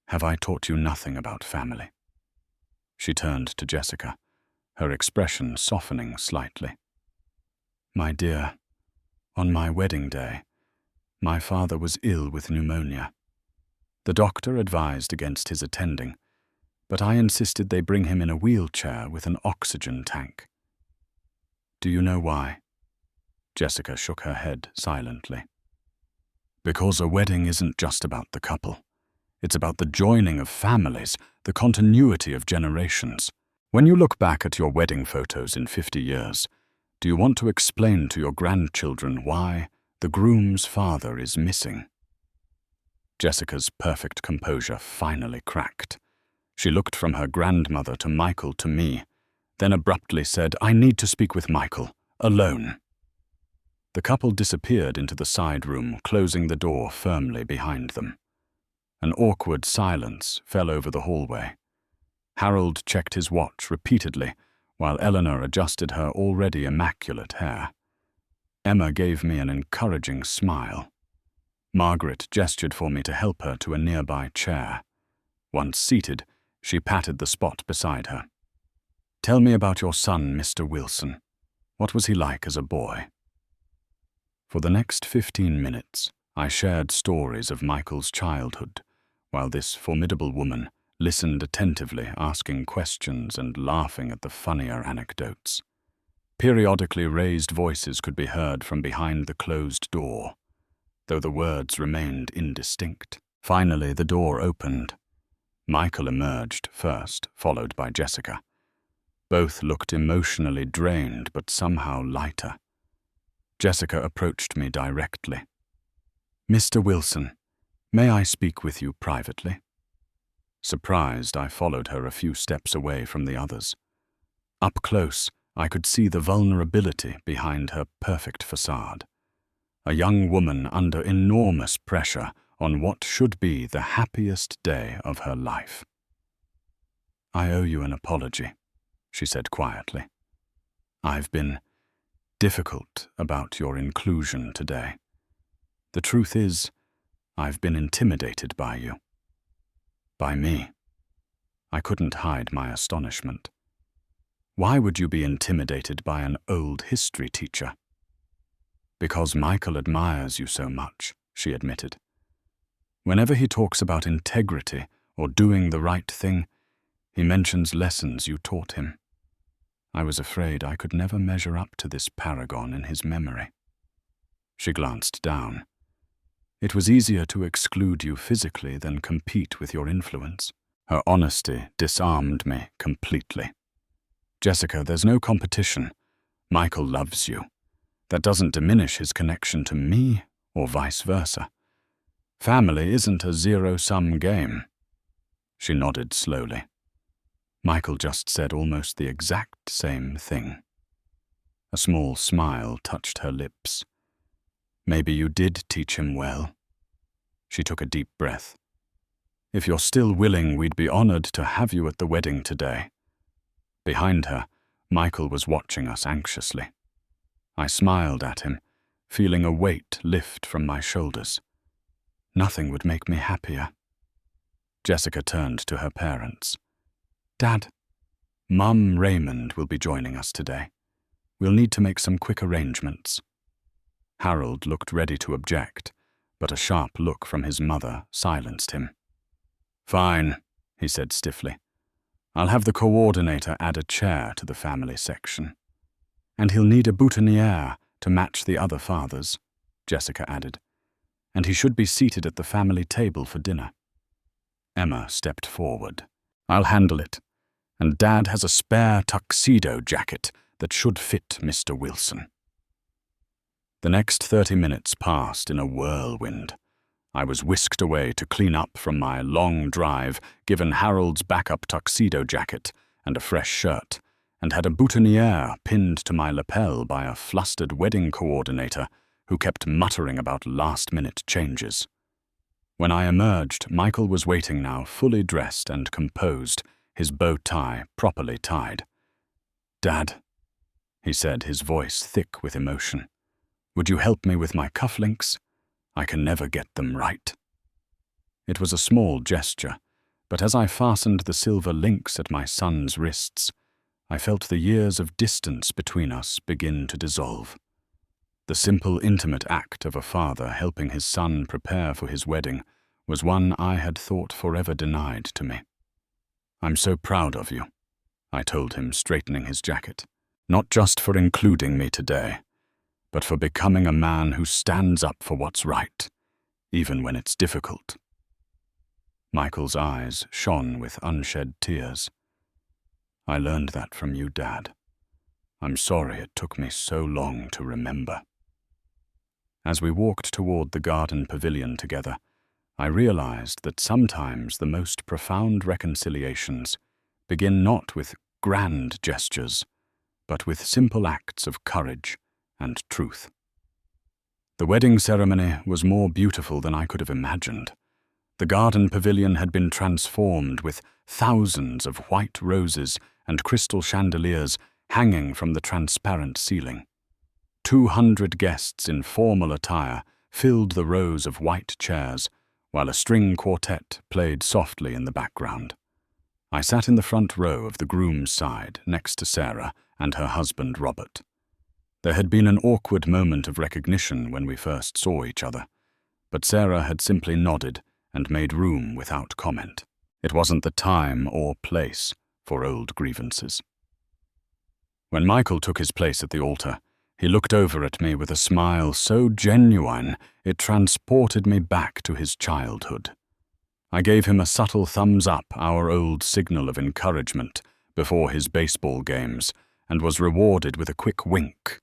Have I taught you nothing about family? She turned to Jessica, her expression softening slightly. My dear, on my wedding day, my father was ill with pneumonia. The doctor advised against his attending, but I insisted they bring him in a wheelchair with an oxygen tank. Do you know why? Jessica shook her head silently. Because a wedding isn't just about the couple. It's about the joining of families, the continuity of generations. When you look back at your wedding photos in 50 years, do you want to explain to your grandchildren why the groom's father is missing? Jessica's perfect composure finally cracked. She looked from her grandmother to Michael to me, then abruptly said, I need to speak with Michael, alone. The couple disappeared into the side room, closing the door firmly behind them. An awkward silence fell over the hallway. Harold checked his watch repeatedly, while Eleanor adjusted her already immaculate hair. Emma gave me an encouraging smile. Margaret gestured for me to help her to a nearby chair. Once seated, she patted the spot beside her. "Tell me about your son, Mr. Wilson. What was he like as a boy?" For the next 15 minutes, I shared stories of Michael's childhood, while this formidable woman listened attentively, asking questions and laughing at the funnier anecdotes. Periodically raised voices could be heard from behind the closed door, though the words remained indistinct. Finally, the door opened. Michael emerged first, followed by Jessica. Both looked emotionally drained, but somehow lighter. Jessica approached me directly. "Mr. Wilson, may I speak with you privately?" Surprised, I followed her a few steps away from the others. Up close, I could see the vulnerability behind her perfect facade. A young woman under enormous pressure on what should be the happiest day of her life. "I owe you an apology," she said quietly. "I've been difficult about your inclusion today. The truth is, I've been intimidated by you." "By me?" I couldn't hide my astonishment. "Why would you be intimidated by an old history teacher?" "Because Michael admires you so much," she admitted. "Whenever he talks about integrity or doing the right thing, he mentions lessons you taught him. I was afraid I could never measure up to this paragon in his memory." She glanced down. "It was easier to exclude you physically than compete with your influence." Her honesty disarmed me completely. "Jessica, there's no competition. Michael loves you. That doesn't diminish his connection to me or vice versa. Family isn't a zero-sum game." She nodded slowly. Michael just said almost the exact same thing. A small smile touched her lips. "Maybe you did teach him well." She took a deep breath. "If you're still willing, we'd be honored to have you at the wedding today." Behind her, Michael was watching us anxiously. I smiled at him, feeling a weight lift from my shoulders. Nothing would make me happier. Jessica turned to her parents. "Dad, Mum Raymond will be joining us today. We'll need to make some quick arrangements." Harold looked ready to object, but a sharp look from his mother silenced him. "Fine," he said stiffly. "I'll have the coordinator add a chair to the family section. And he'll need a boutonniere to match the other fathers," Jessica added. "And he should be seated at the family table for dinner." Emma stepped forward. "I'll handle it. And Dad has a spare tuxedo jacket that should fit Mr. Wilson." The next 30 minutes passed in a whirlwind. I was whisked away to clean up from my long drive, given Harold's backup tuxedo jacket and a fresh shirt, and had a boutonniere pinned to my lapel by a flustered wedding coordinator who kept muttering about last-minute changes. When I emerged, Michael was waiting now, fully dressed and composed, his bow tie properly tied. "Dad," he said, his voice thick with emotion, "would you help me with my cufflinks? I can never get them right." It was a small gesture, but as I fastened the silver links at my son's wrists, I felt the years of distance between us begin to dissolve. The simple, intimate act of a father helping his son prepare for his wedding was one I had thought forever denied to me. "I'm so proud of you," I told him, straightening his jacket, "not just for including me today, but for becoming a man who stands up for what's right, even when it's difficult." Michael's eyes shone with unshed tears. "I learned that from you, Dad. I'm sorry it took me so long to remember." As we walked toward the garden pavilion together, I realized that sometimes the most profound reconciliations begin not with grand gestures, but with simple acts of courage and truth. The wedding ceremony was more beautiful than I could have imagined. The garden pavilion had been transformed with thousands of white roses and crystal chandeliers hanging from the transparent ceiling. 200 guests in formal attire filled the rows of white chairs, while a string quartet played softly in the background. I sat in the front row of the groom's side next to Sarah and her husband Robert. There had been an awkward moment of recognition when we first saw each other, but Sarah had simply nodded and made room without comment. It wasn't the time or place for old grievances. When Michael took his place at the altar, he looked over at me with a smile so genuine it transported me back to his childhood. I gave him a subtle thumbs up, our old signal of encouragement, before his baseball games, and was rewarded with a quick wink.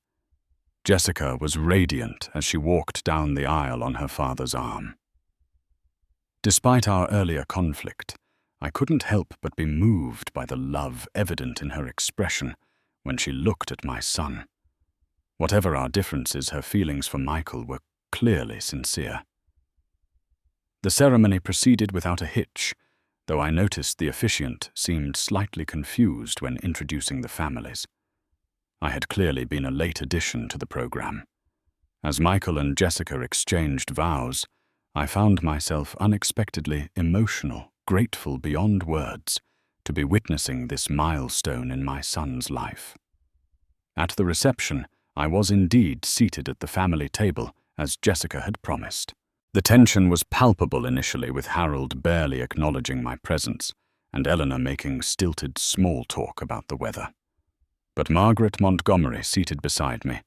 Jessica was radiant as she walked down the aisle on her father's arm. Despite our earlier conflict, I couldn't help but be moved by the love evident in her expression when she looked at my son. Whatever our differences, her feelings for Michael were clearly sincere. The ceremony proceeded without a hitch, though I noticed the officiant seemed slightly confused when introducing the families. I had clearly been a late addition to the program. As Michael and Jessica exchanged vows, I found myself unexpectedly emotional, grateful beyond words, to be witnessing this milestone in my son's life. At the reception, I was indeed seated at the family table, as Jessica had promised. The tension was palpable initially, with Harold barely acknowledging my presence and Eleanor making stilted small talk about the weather. But Margaret Montgomery, seated beside me,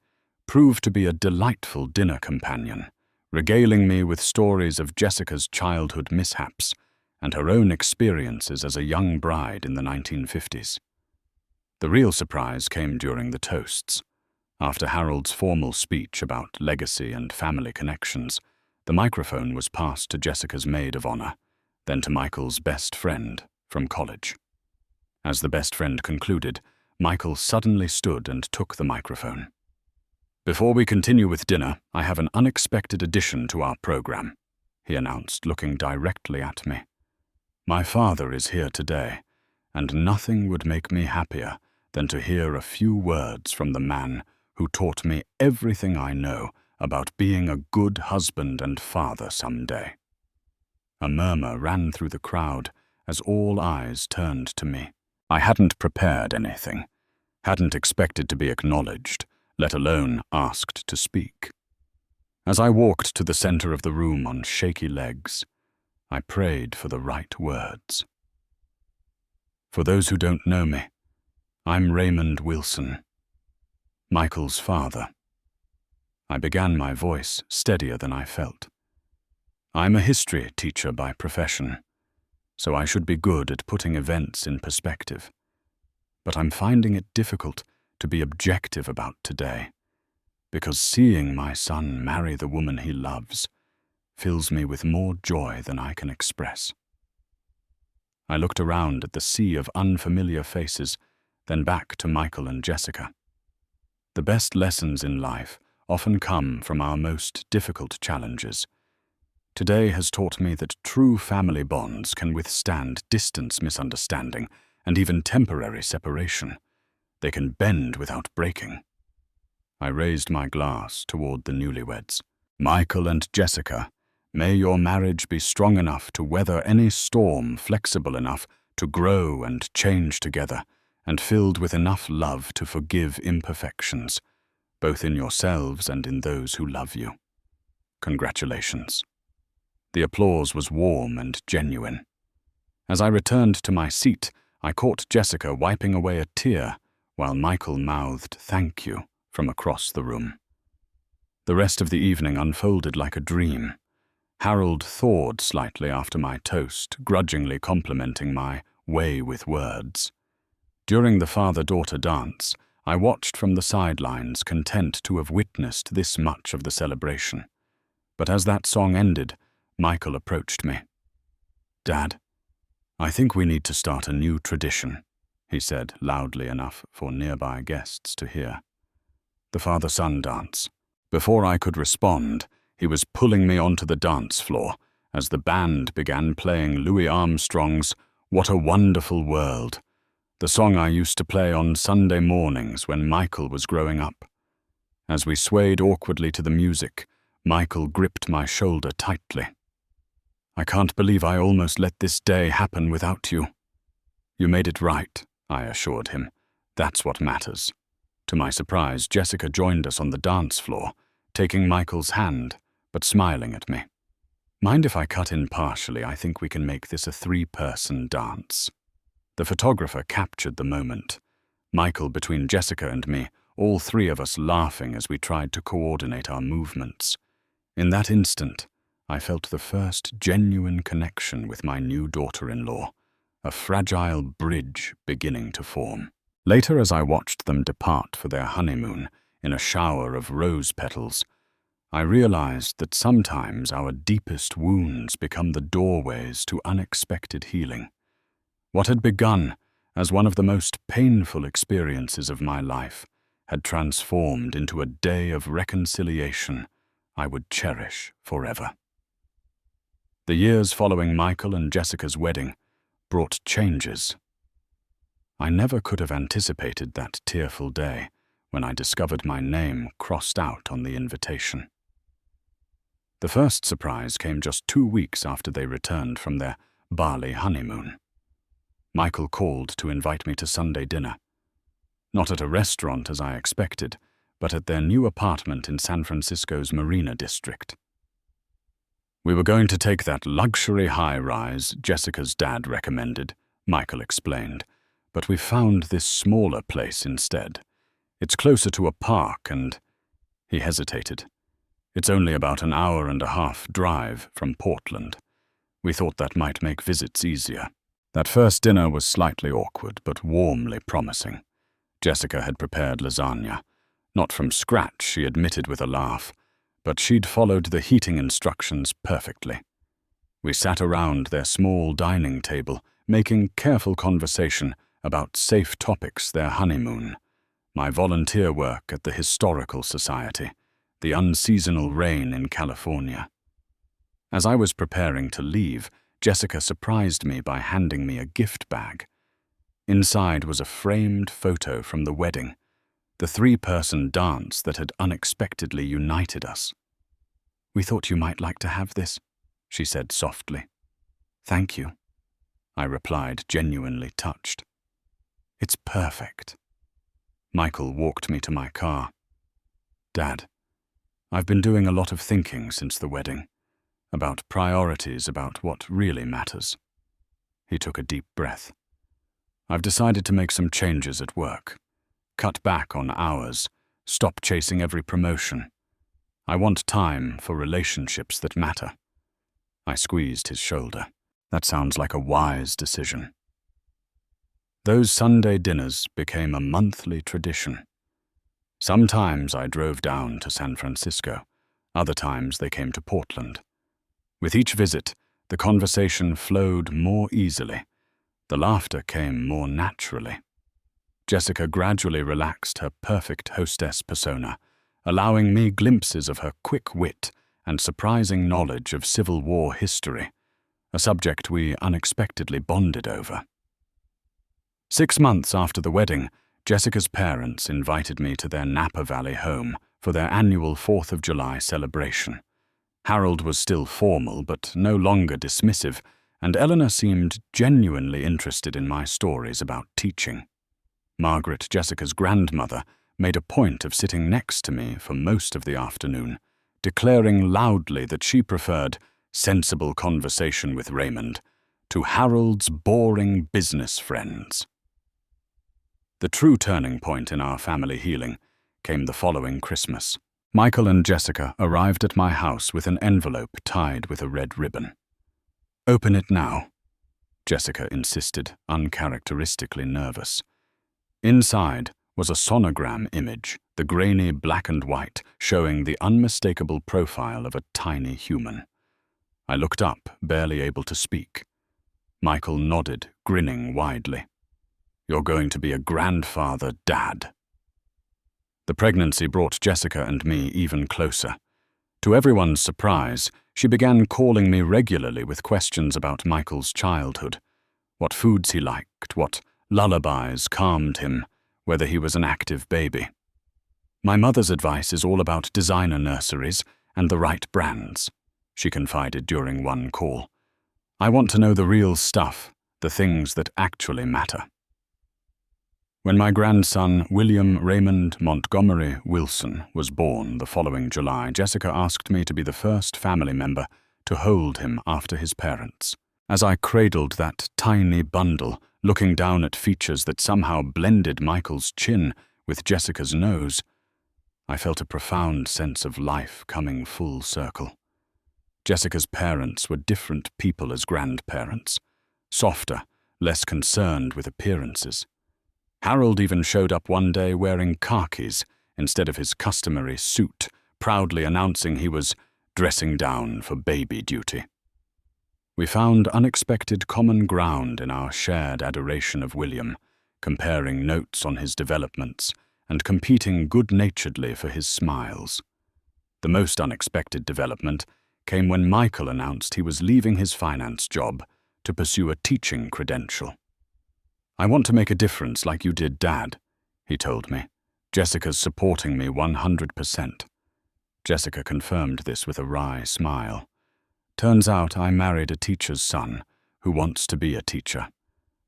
proved to be a delightful dinner companion, regaling me with stories of Jessica's childhood mishaps and her own experiences as a young bride in the 1950s. The real surprise came during the toasts. After Harold's formal speech about legacy and family connections, the microphone was passed to Jessica's maid of honor, then to Michael's best friend from college. As the best friend concluded, Michael suddenly stood and took the microphone. "Before we continue with dinner, I have an unexpected addition to our program," he announced, looking directly at me. "My father is here today, and nothing would make me happier than to hear a few words from the man who taught me everything I know about being a good husband and father someday." A murmur ran through the crowd as all eyes turned to me. I hadn't prepared anything, hadn't expected to be acknowledged, let alone asked to speak. As I walked to the center of the room on shaky legs, I prayed for the right words. For those who don't know me, I'm Raymond Wilson, Michael's father. I began my voice steadier than I felt. I'm a history teacher by profession, so I should be good at putting events in perspective. But I'm finding it difficult to be objective about today, because seeing my son marry the woman he loves fills me with more joy than I can express. I looked around at the sea of unfamiliar faces, then back to Michael and Jessica. The best lessons in life often come from our most difficult challenges. Today has taught me that true family bonds can withstand distance, misunderstanding, and even temporary separation. They can bend without breaking. I raised my glass toward the newlyweds. Michael and Jessica, may your marriage be strong enough to weather any storm, flexible enough to grow and change together, and filled with enough love to forgive imperfections, both in yourselves and in those who love you. Congratulations. The applause was warm and genuine. As I returned to my seat, I caught Jessica wiping away a tear while Michael mouthed "thank you" from across the room. The rest of the evening unfolded like a dream. Harold thawed slightly after my toast, grudgingly complimenting my way with words. During the father-daughter dance, I watched from the sidelines, content to have witnessed this much of the celebration. But as that song ended, Michael approached me. "Dad, I think we need to start a new tradition," he said loudly enough for nearby guests to hear. "The father-son dance. Before I could respond, he was pulling me onto the dance floor as the band began playing Louis Armstrong's "What a Wonderful World," the song I used to play on Sunday mornings when Michael was growing up. As we swayed awkwardly to the music, Michael gripped my shoulder tightly. "I can't believe I almost let this day happen without you." "You made it right," I assured him. "That's what matters." To my surprise, Jessica joined us on the dance floor, taking Michael's hand, but smiling at me. "Mind if I cut in partially? I think we can make this a 3-person dance." The photographer captured the moment. Michael between Jessica and me, all 3 of us laughing as we tried to coordinate our movements. In that instant, I felt the first genuine connection with my new daughter-in-law, a fragile bridge beginning to form. Later, as I watched them depart for their honeymoon in a shower of rose petals, I realized that sometimes our deepest wounds become the doorways to unexpected healing. What had begun as one of the most painful experiences of my life had transformed into a day of reconciliation I would cherish forever. The years following Michael and Jessica's wedding brought changes. I never could have anticipated that tearful day when I discovered my name crossed out on the invitation. The first surprise came just 2 weeks after they returned from their Bali honeymoon. Michael called to invite me to Sunday dinner. Not at a restaurant as I expected, but at their new apartment in San Francisco's Marina District. "We were going to take that luxury high-rise Jessica's dad recommended," Michael explained, "but we found this smaller place instead. It's closer to a park and—" He hesitated. "It's only about an hour-and-a-half drive from Portland. We thought that might make visits easier." That first dinner was slightly awkward, but warmly promising. Jessica had prepared lasagna. Not from scratch, she admitted with a laugh, but she'd followed the heating instructions perfectly. We sat around their small dining table, making careful conversation about safe topics their honeymoon, my volunteer work at the Historical Society, the unseasonal rain in California. As I was preparing to leave, Jessica surprised me by handing me a gift bag. Inside was a framed photo from the wedding, the 3-person dance that had unexpectedly united us. "We thought you might like to have this," she said softly. "Thank you," I replied, genuinely touched. "It's perfect." Michael walked me to my car. "Dad, I've been doing a lot of thinking since the wedding, about priorities, about what really matters." He took a deep breath. "I've decided to make some changes at work. Cut back on hours, stop chasing every promotion. I want time for relationships that matter." I squeezed his shoulder. "That sounds like a wise decision." Those Sunday dinners became a monthly tradition. Sometimes I drove down to San Francisco. Other times they came to Portland. With each visit, the conversation flowed more easily. The laughter came more naturally. Jessica gradually relaxed her perfect hostess persona, allowing me glimpses of her quick wit and surprising knowledge of Civil War history, a subject we unexpectedly bonded over. 6 months after the wedding, Jessica's parents invited me to their Napa Valley home for their annual 4th of July celebration. Harold was still formal but no longer dismissive, and Eleanor seemed genuinely interested in my stories about teaching. Margaret, Jessica's grandmother, made a point of sitting next to me for most of the afternoon, declaring loudly that she preferred sensible conversation with Raymond to Harold's boring business friends. The true turning point in our family healing came the following Christmas. Michael and Jessica arrived at my house with an envelope tied with a red ribbon. "Open it now," Jessica insisted, uncharacteristically nervous. Inside was a sonogram image, the grainy black and white, showing the unmistakable profile of a tiny human. I looked up, barely able to speak. Michael nodded, grinning widely. "You're going to be a grandfather, Dad." The pregnancy brought Jessica and me even closer. To everyone's surprise, she began calling me regularly with questions about Michael's childhood, what foods he liked, what lullabies calmed him, whether he was an active baby. "My mother's advice is all about designer nurseries and the right brands," she confided during one call. "I want to know the real stuff, the things that actually matter." When my grandson, William Raymond Montgomery Wilson, was born the following July, Jessica asked me to be the first family member to hold him after his parents. As I cradled that tiny bundle, looking down at features that somehow blended Michael's chin with Jessica's nose, I felt a profound sense of life coming full circle. Jessica's parents were different people as grandparents, softer, less concerned with appearances. Harold even showed up one day wearing khakis instead of his customary suit, proudly announcing he was dressing down for baby duty. We found unexpected common ground in our shared adoration of William, comparing notes on his developments and competing good-naturedly for his smiles. The most unexpected development came when Michael announced he was leaving his finance job to pursue a teaching credential. "I want to make a difference like you did, Dad," he told me. "Jessica's supporting me 100%. Jessica confirmed this with a wry smile. "Turns out I married a teacher's son who wants to be a teacher.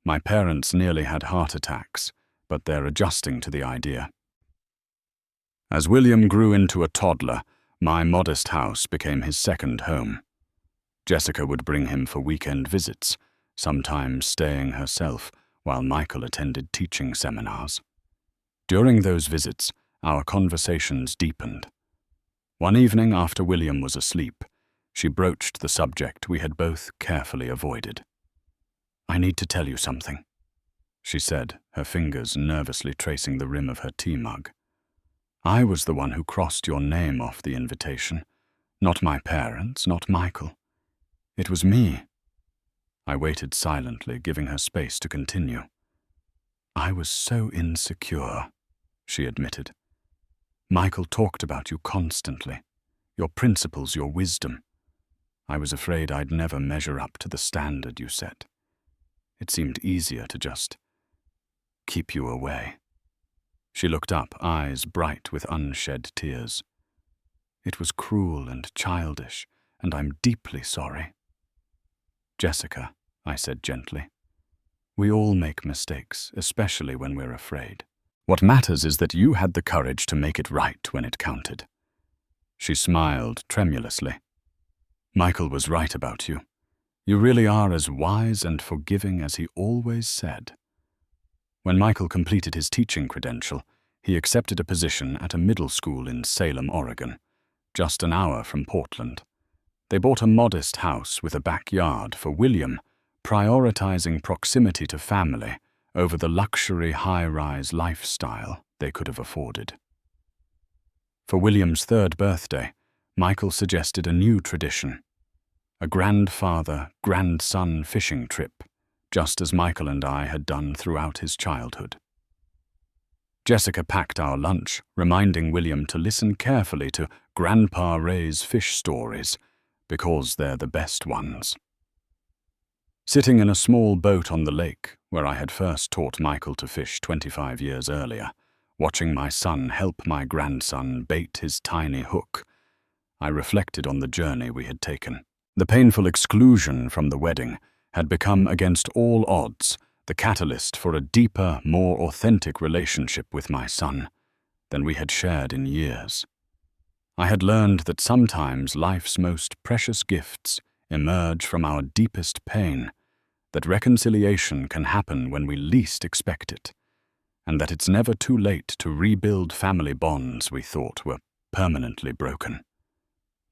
My parents nearly had heart attacks, but they're adjusting to the idea." As William grew into a toddler, my modest house became his second home. Jessica would bring him for weekend visits, sometimes staying herself, while Michael attended teaching seminars. During those visits, our conversations deepened. One evening after William was asleep, she broached the subject we had both carefully avoided. "I need to tell you something," she said, her fingers nervously tracing the rim of her tea mug. "I was the one who crossed your name off the invitation, not my parents, not Michael. It was me." I waited silently, giving her space to continue. "I was so insecure," she admitted. "Michael talked about you constantly, your principles, your wisdom. I was afraid I'd never measure up to the standard you set. It seemed easier to just keep you away." She looked up, eyes bright with unshed tears. "It was cruel and childish, and I'm deeply sorry." "Jessica," I said gently, "we all make mistakes, especially when we're afraid. What matters is that you had the courage to make it right when it counted." She smiled tremulously. "Michael was right about you. You really are as wise and forgiving as he always said." When Michael completed his teaching credential, he accepted a position at a middle school in Salem, Oregon, just an hour from Portland. They bought a modest house with a backyard for William, prioritizing proximity to family over the luxury high-rise lifestyle they could have afforded. For William's 3rd birthday, Michael suggested a new tradition, a grandfather-grandson fishing trip, just as Michael and I had done throughout his childhood. Jessica packed our lunch, reminding William to listen carefully to Grandpa Ray's fish stories, because they're the best ones. Sitting in a small boat on the lake, where I had first taught Michael to fish 25 years earlier, watching my son help my grandson bait his tiny hook, I reflected on the journey we had taken. The painful exclusion from the wedding had become, against all odds, the catalyst for a deeper, more authentic relationship with my son than we had shared in years. I had learned that sometimes life's most precious gifts emerge from our deepest pain, that reconciliation can happen when we least expect it, and that it's never too late to rebuild family bonds we thought were permanently broken.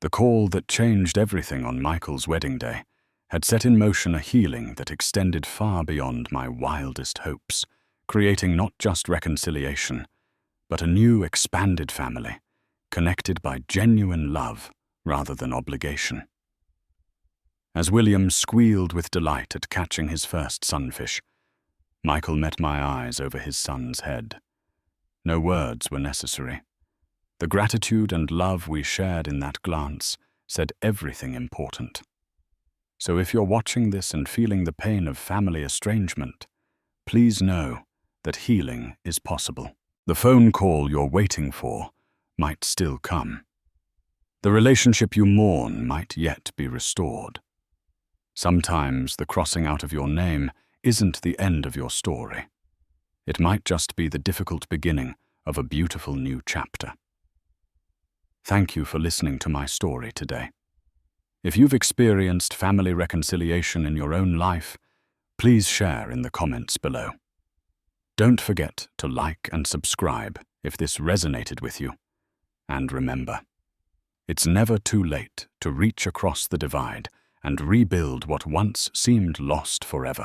The call that changed everything on Michael's wedding day had set in motion a healing that extended far beyond my wildest hopes, creating not just reconciliation, but a new expanded family, connected by genuine love rather than obligation. As William squealed with delight at catching his first sunfish, Michael met my eyes over his son's head. No words were necessary. The gratitude and love we shared in that glance said everything important. So if you're watching this and feeling the pain of family estrangement, please know that healing is possible. The phone call you're waiting for might still come. The relationship you mourn might yet be restored. Sometimes the crossing out of your name isn't the end of your story. It might just be the difficult beginning of a beautiful new chapter. Thank you for listening to my story today. If you've experienced family reconciliation in your own life, please share in the comments below. Don't forget to like and subscribe if this resonated with you. And remember, it's never too late to reach across the divide and rebuild what once seemed lost forever.